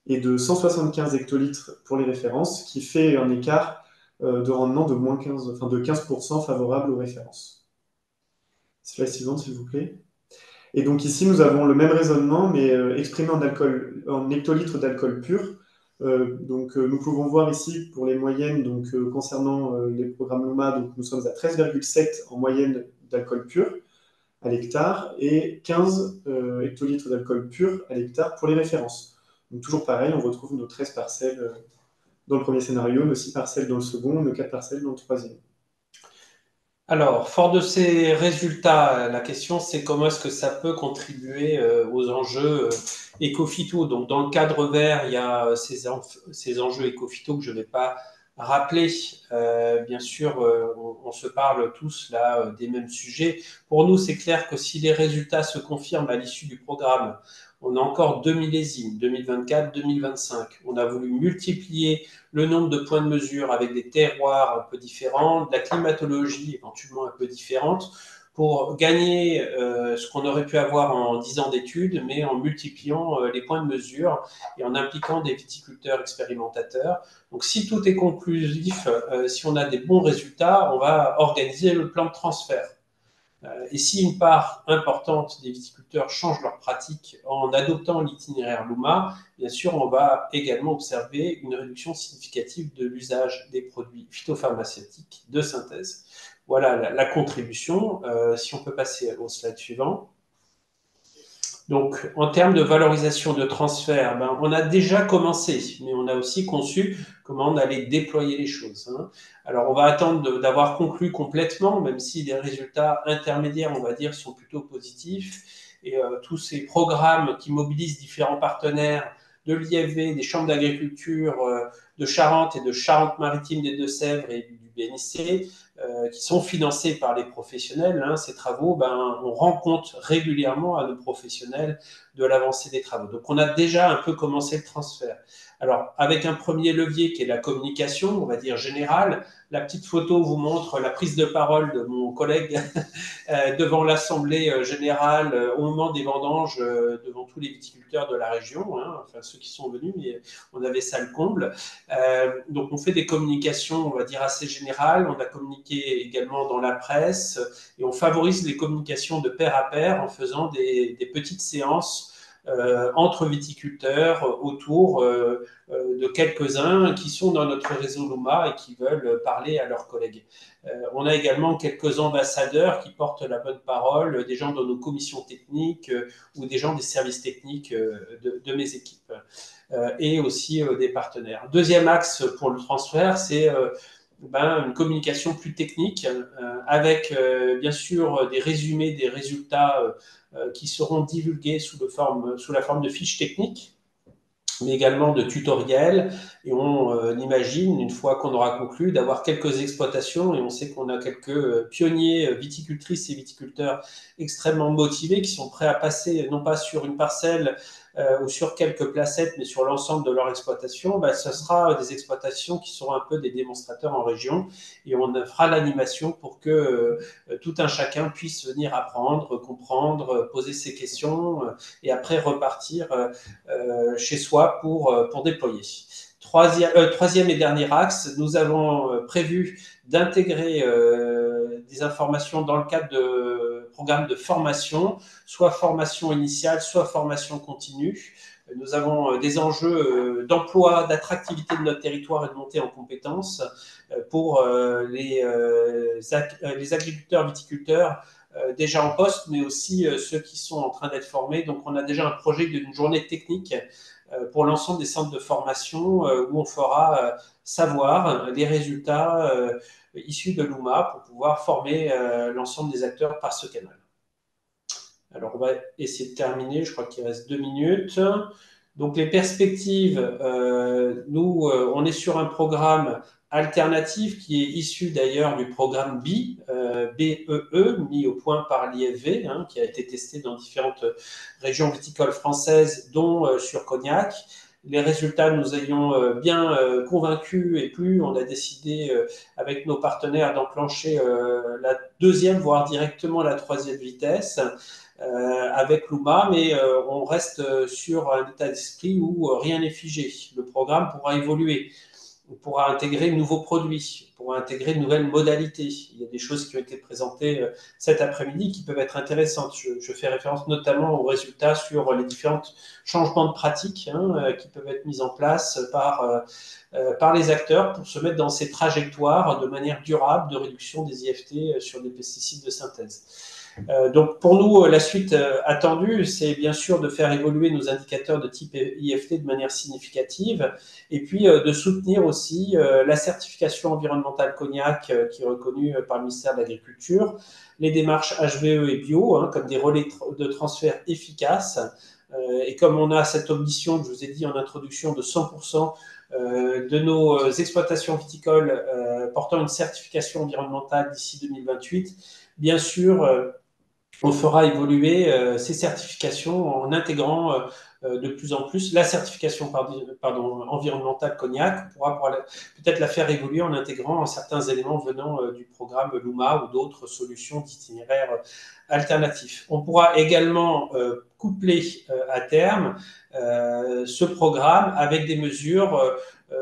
et de 175 hectolitres pour les références, qui fait un écart de rendement de, de 15% favorable aux références. Slide suivante, s'il vous plaît. Et donc ici, nous avons le même raisonnement, mais exprimé en hectolitres d'alcool pur. Nous pouvons voir ici pour les moyennes, donc, concernant les programmes LUMA, donc, nous sommes à 13,7 en moyenne d'alcool pur à l'hectare et 15 hectolitres d'alcool pur à l'hectare pour les références. Donc toujours pareil, on retrouve nos 13 parcelles dans le premier scénario, nos 6 parcelles dans le second, nos 4 parcelles dans le troisième. Alors, fort de ces résultats, la question c'est comment est-ce que ça peut contribuer aux enjeux éco-phyto. Donc, dans le cadre vert, il y a ces enjeux éco-phyto que je ne vais pas rappeler. Bien sûr, on se parle tous là des mêmes sujets. Pour nous, c'est clair que si les résultats se confirment à l'issue du programme, on a encore 2 millésimes, 2024-2025. On a voulu multiplier le nombre de points de mesure avec des terroirs un peu différents, de la climatologie éventuellement un peu différente, pour gagner ce qu'on aurait pu avoir en 10 ans d'études, mais en multipliant les points de mesure et en impliquant des viticulteurs expérimentateurs. Donc si tout est conclusif, si on a des bons résultats, on va organiser le plan de transfert. Et si une part importante des viticulteurs change leur pratique en adoptant l'itinéraire Luma, bien sûr, on va également observer une réduction significative de l'usage des produits phytopharmaceutiques de synthèse. Voilà la contribution. Si on peut passer au slide suivant. Donc, en termes de valorisation de transfert, on a déjà commencé, mais on a aussi conçu comment on allait déployer les choses. Alors, on va attendre d'avoir conclu complètement, même si les résultats intermédiaires, on va dire, sont plutôt positifs. Et tous ces programmes qui mobilisent différents partenaires de l'IFV, des chambres d'agriculture de Charente et de Charente-Maritime des Deux-Sèvres et du BNIC, qui sont financés par les professionnels, ces travaux, on rend compte régulièrement à nos professionnels de l'avancée des travaux. Donc, on a déjà un peu commencé le transfert. Alors, avec un premier levier qui est la communication, on va dire générale, la petite photo vous montre la prise de parole de mon collègue devant l'Assemblée générale au moment des vendanges devant tous les viticulteurs de la région, enfin ceux qui sont venus, mais on avait ça le comble. Donc on fait des communications, on va dire, assez générales. On a communiqué également dans la presse et on favorise les communications de pair à pair en faisant des petites séances entre viticulteurs autour de quelques-uns qui sont dans notre réseau Luma et qui veulent parler à leurs collègues. On a également quelques ambassadeurs qui portent la bonne parole, des gens dans nos commissions techniques ou des gens des services techniques de mes équipes et aussi des partenaires. Deuxième axe pour le transfert, c'est une communication plus technique avec bien sûr des résumés des résultats qui seront divulgués sous la forme de fiches techniques, mais également de tutoriels. Et on imagine, une fois qu'on aura conclu, d'avoir quelques exploitations. Et on sait qu'on a quelques pionniers viticultrices et viticulteurs extrêmement motivés qui sont prêts à passer, non pas sur une parcelle ou sur quelques placettes, mais sur l'ensemble de leur exploitation. Ce sera des exploitations qui seront un peu des démonstrateurs en région. Et on fera l'animation pour que tout un chacun puisse venir apprendre, comprendre, poser ses questions et après repartir chez soi pour déployer. Troisième et dernier axe, nous avons prévu d'intégrer des informations dans le cadre de programmes de formation, soit formation initiale, soit formation continue. Nous avons des enjeux d'emploi, d'attractivité de notre territoire et de montée en compétences pour les agriculteurs, viticulteurs déjà en poste, mais aussi ceux qui sont en train d'être formés. Donc, on a déjà un projet d'une journée technique pour l'ensemble des centres de formation où on fera savoir les résultats issus de Luma pour pouvoir former l'ensemble des acteurs par ce canal. Alors, on va essayer de terminer. Je crois qu'il reste 2 minutes. Donc, les perspectives, nous, on est sur un programme alternatif qui est issu d'ailleurs du programme BEE, mis au point par l'IFV, qui a été testé dans différentes régions viticoles françaises, dont sur Cognac. Les résultats nous ayant bien convaincus et plu, on a décidé avec nos partenaires d'enclencher la deuxième, voire directement la troisième vitesse avec Luma, mais on reste sur un état d'esprit où rien n'est figé. Le programme pourra évoluer. On pourra intégrer de nouveaux produits, on pourra intégrer de nouvelles modalités. Il y a des choses qui ont été présentées cet après-midi qui peuvent être intéressantes. Je fais référence notamment aux résultats sur les différents changements de pratiques qui peuvent être mis en place par les acteurs pour se mettre dans ces trajectoires de manière durable de réduction des IFT sur des pesticides de synthèse. Donc pour nous, la suite attendue, c'est bien sûr de faire évoluer nos indicateurs de type IFT de manière significative et puis de soutenir aussi la certification environnementale Cognac qui est reconnue par le ministère de l'Agriculture, les démarches HVE et bio comme des relais de transfert efficaces. Et comme on a cette ambition, que je vous ai dit en introduction, de 100% de nos exploitations viticoles portant une certification environnementale d'ici 2028, bien sûr, on fera évoluer ces certifications en intégrant de plus en plus la certification environnementale Cognac. On pourra peut-être la faire évoluer en intégrant certains éléments venant du programme Luma ou d'autres solutions d'itinéraires alternatifs. On pourra également coupler à terme ce programme avec des mesures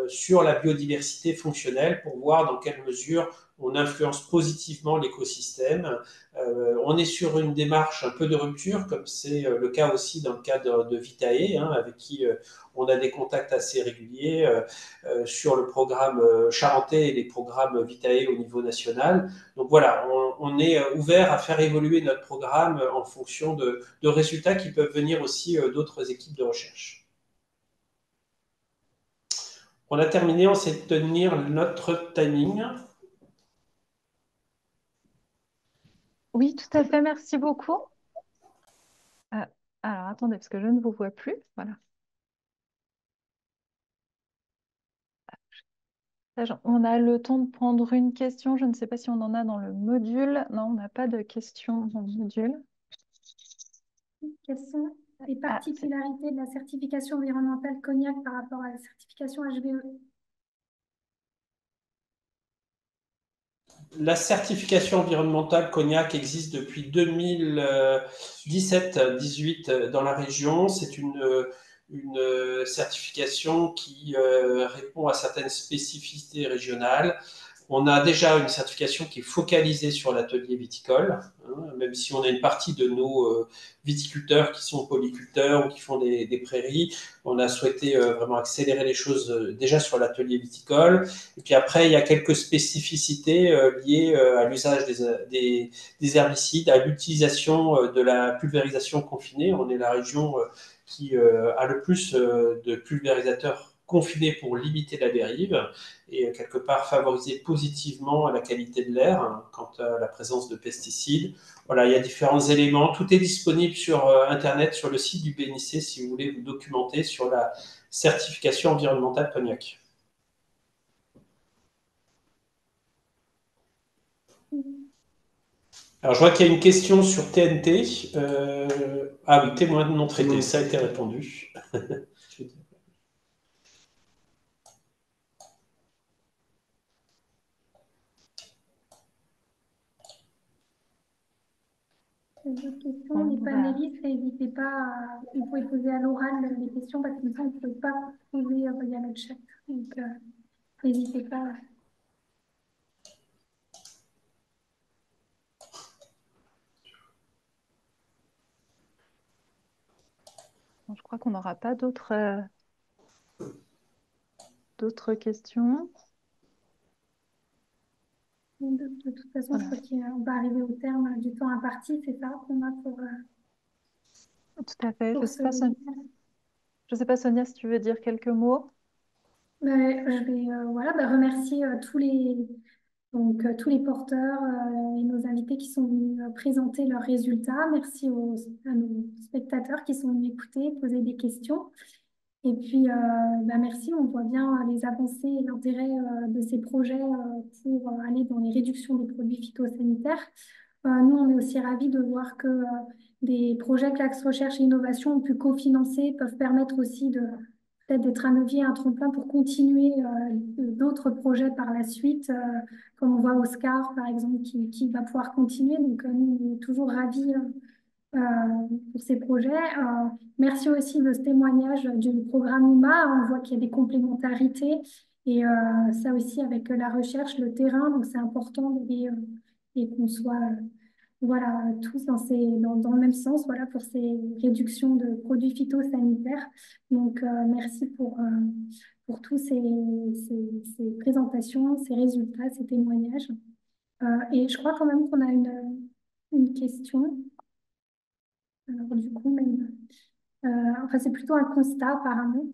sur la biodiversité fonctionnelle pour voir dans quelle mesure on influence positivement l'écosystème. On est sur une démarche un peu de rupture, comme c'est le cas aussi dans le cadre de Vitae, avec qui on a des contacts assez réguliers sur le programme charentais et les programmes Vitae au niveau national. Donc voilà, on est ouvert à faire évoluer notre programme en fonction de résultats qui peuvent venir aussi d'autres équipes de recherche. On a terminé, on sait tenir notre timing. Oui, tout à fait, merci beaucoup. Alors, attendez, parce que je ne vous vois plus. Voilà. On a le temps de prendre une question. Je ne sais pas si on en a dans le module. Non, on n'a pas de questions dans le module. Quelles sont les particularités de la certification environnementale Cognac par rapport à la certification HVE? La certification environnementale Cognac existe depuis 2017-18 dans la région. C'est une certification qui répond à certaines spécificités régionales. On a déjà une certification qui est focalisée sur l'atelier viticole, même si on a une partie de nos viticulteurs qui sont polyculteurs ou qui font des prairies. On a souhaité vraiment accélérer les choses déjà sur l'atelier viticole. Et puis après, il y a quelques spécificités liées à l'usage des herbicides, à l'utilisation de la pulvérisation confinée. On est la région qui a le plus de pulvérisateurs confinés pour limiter la dérive et quelque part favoriser positivement la qualité de l'air quant à la présence de pesticides. Voilà, il y a différents éléments. Tout est disponible sur Internet, sur le site du BNIC, si vous voulez vous documenter sur la certification environnementale Cognac. Alors, je vois qu'il y a une question sur TNT. Ah oui, témoin non traité, ça a été répondu. D'autres questions, les panélistes, n'hésitez pas, vous pouvez poser à l'oral les questions parce que ça, on ne peut pas poser via le chat. Donc, n'hésitez pas. Je crois qu'on n'aura pas d'autres questions. De toute façon, je crois qu'on va arriver au terme du temps imparti, c'est ça qu'on a pour. Tout à fait. Je ne sais pas, Sonia, si tu veux dire quelques mots. Je vais remercier tous les porteurs et nos invités qui sont venus présenter leurs résultats. Merci à nos spectateurs qui sont venus écouter, poser des questions. Et puis, merci, on voit bien les avancées et l'intérêt de ces projets pour aller dans les réductions des produits phytosanitaires. Nous, on est aussi ravis de voir que des projets que l'Axe Recherche et Innovation ont pu cofinancer peuvent permettre aussi peut-être d'être un levier, un tremplin pour continuer d'autres projets par la suite, comme on voit Oscar, par exemple, qui va pouvoir continuer. Donc, nous, on est toujours ravis pour ces projets. Merci aussi de ce témoignage du programme UMA. On voit qu'il y a des complémentarités et ça aussi avec la recherche, le terrain. Donc, c'est important et qu'on soit tous dans le même sens pour ces réductions de produits phytosanitaires. Donc, merci pour tous ces présentations, ces résultats, ces témoignages. Et je crois quand même qu'on a une question. Alors, du coup, enfin, c'est plutôt un constat apparemment.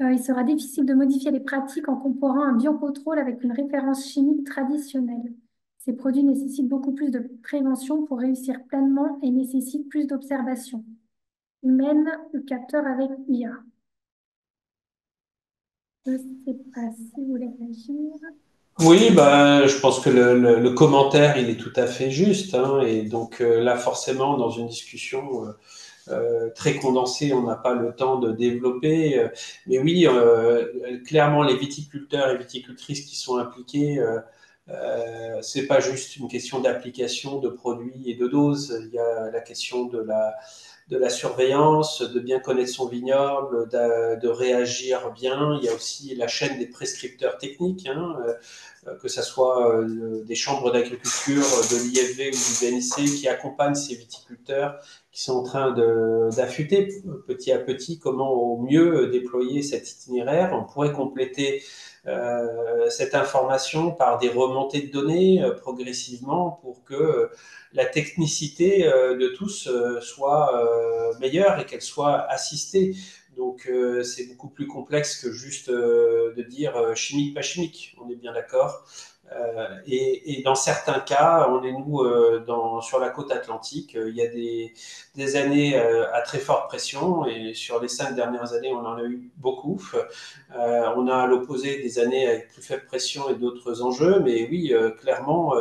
Il sera difficile de modifier les pratiques en comparant un biocontrôle avec une référence chimique traditionnelle. Ces produits nécessitent beaucoup plus de prévention pour réussir pleinement et nécessitent plus d'observation humaine ou capteur avec IA. Je ne sais pas si vous voulez réagir. Oui, je pense que le commentaire, il est tout à fait juste, hein, et donc là, forcément, dans une discussion très condensée, on n'a pas le temps de développer. Mais oui, clairement, les viticulteurs et viticultrices qui sont impliqués, c'est pas juste une question d'application de produits et de doses. Il y a la question de la surveillance, de bien connaître son vignoble, de réagir bien. Il y a aussi la chaîne des prescripteurs techniques, hein, que ce soit des chambres d'agriculture, de l'IFV ou du BNC qui accompagnent ces viticulteurs qui sont en train d'affûter petit à petit comment au mieux déployer cet itinéraire. On pourrait compléter cette information par des remontées de données progressivement pour que la technicité de tous soit meilleure et qu'elle soit assistée. Donc c'est beaucoup plus complexe que juste de dire chimique, pas chimique, on est bien d'accord. Et dans certains cas, on est nous sur la côte atlantique, il y a des années à très forte pression et sur les 5 dernières années, on en a eu beaucoup. On a à l'opposé des années avec plus faible pression et d'autres enjeux, mais oui, clairement,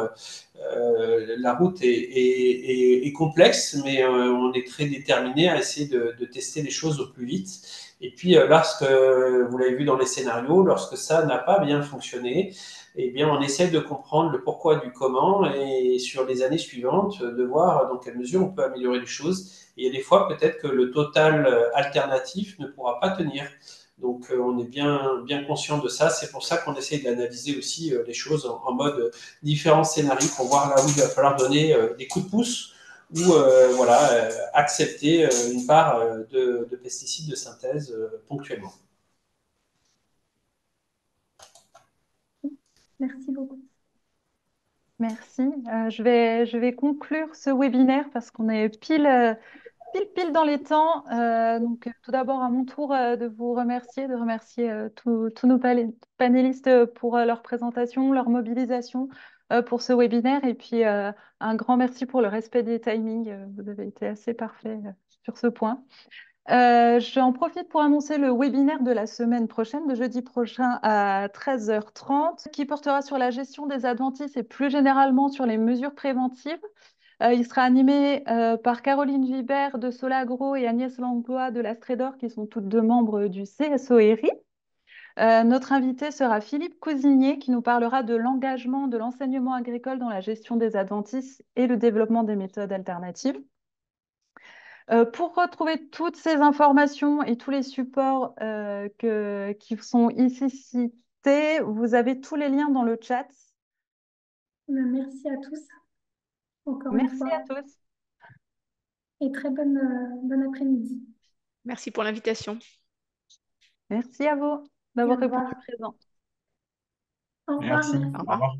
la route est complexe, mais on est très déterminé à essayer de tester les choses au plus vite. Et puis, lorsque, vous l'avez vu dans les scénarios, lorsque ça n'a pas bien fonctionné, eh bien, on essaie de comprendre le pourquoi du comment et sur les années suivantes, de voir dans quelle mesure on peut améliorer les choses. Et il y a des fois, peut-être que le total alternatif ne pourra pas tenir. Donc, on est bien conscient de ça. C'est pour ça qu'on essaie d'analyser aussi les choses en mode différents scénarios pour voir là où il va falloir donner des coups de pouce ou accepter une part de pesticides de synthèse ponctuellement. Merci beaucoup. Merci. Je vais conclure ce webinaire parce qu'on est pile dans les temps. Donc, tout d'abord, à mon tour, de vous remercier, de remercier tous nos panélistes pour leur présentation, leur mobilisation pour ce webinaire. Et puis, un grand merci pour le respect des timings. Vous avez été assez parfait sur ce point. J'en profite pour annoncer le webinaire de la semaine prochaine, de jeudi prochain à 13h30, qui portera sur la gestion des adventices et plus généralement sur les mesures préventives. Il sera animé par Caroline Vibert de Solagro et Agnès Langlois de l'Astrédor, qui sont toutes deux membres du CSORI. Notre invité sera Philippe Cousigné, qui nous parlera de l'engagement de l'enseignement agricole dans la gestion des adventices et le développement des méthodes alternatives. Pour retrouver toutes ces informations et tous les supports qui sont ici cités, vous avez tous les liens dans le chat. Merci à tous, encore une Merci fois, à tous. et très bon après-midi. Merci pour l'invitation. Merci à vous Et d'avoir au revoir. répondu présent. Au revoir. Merci. Merci. Au revoir.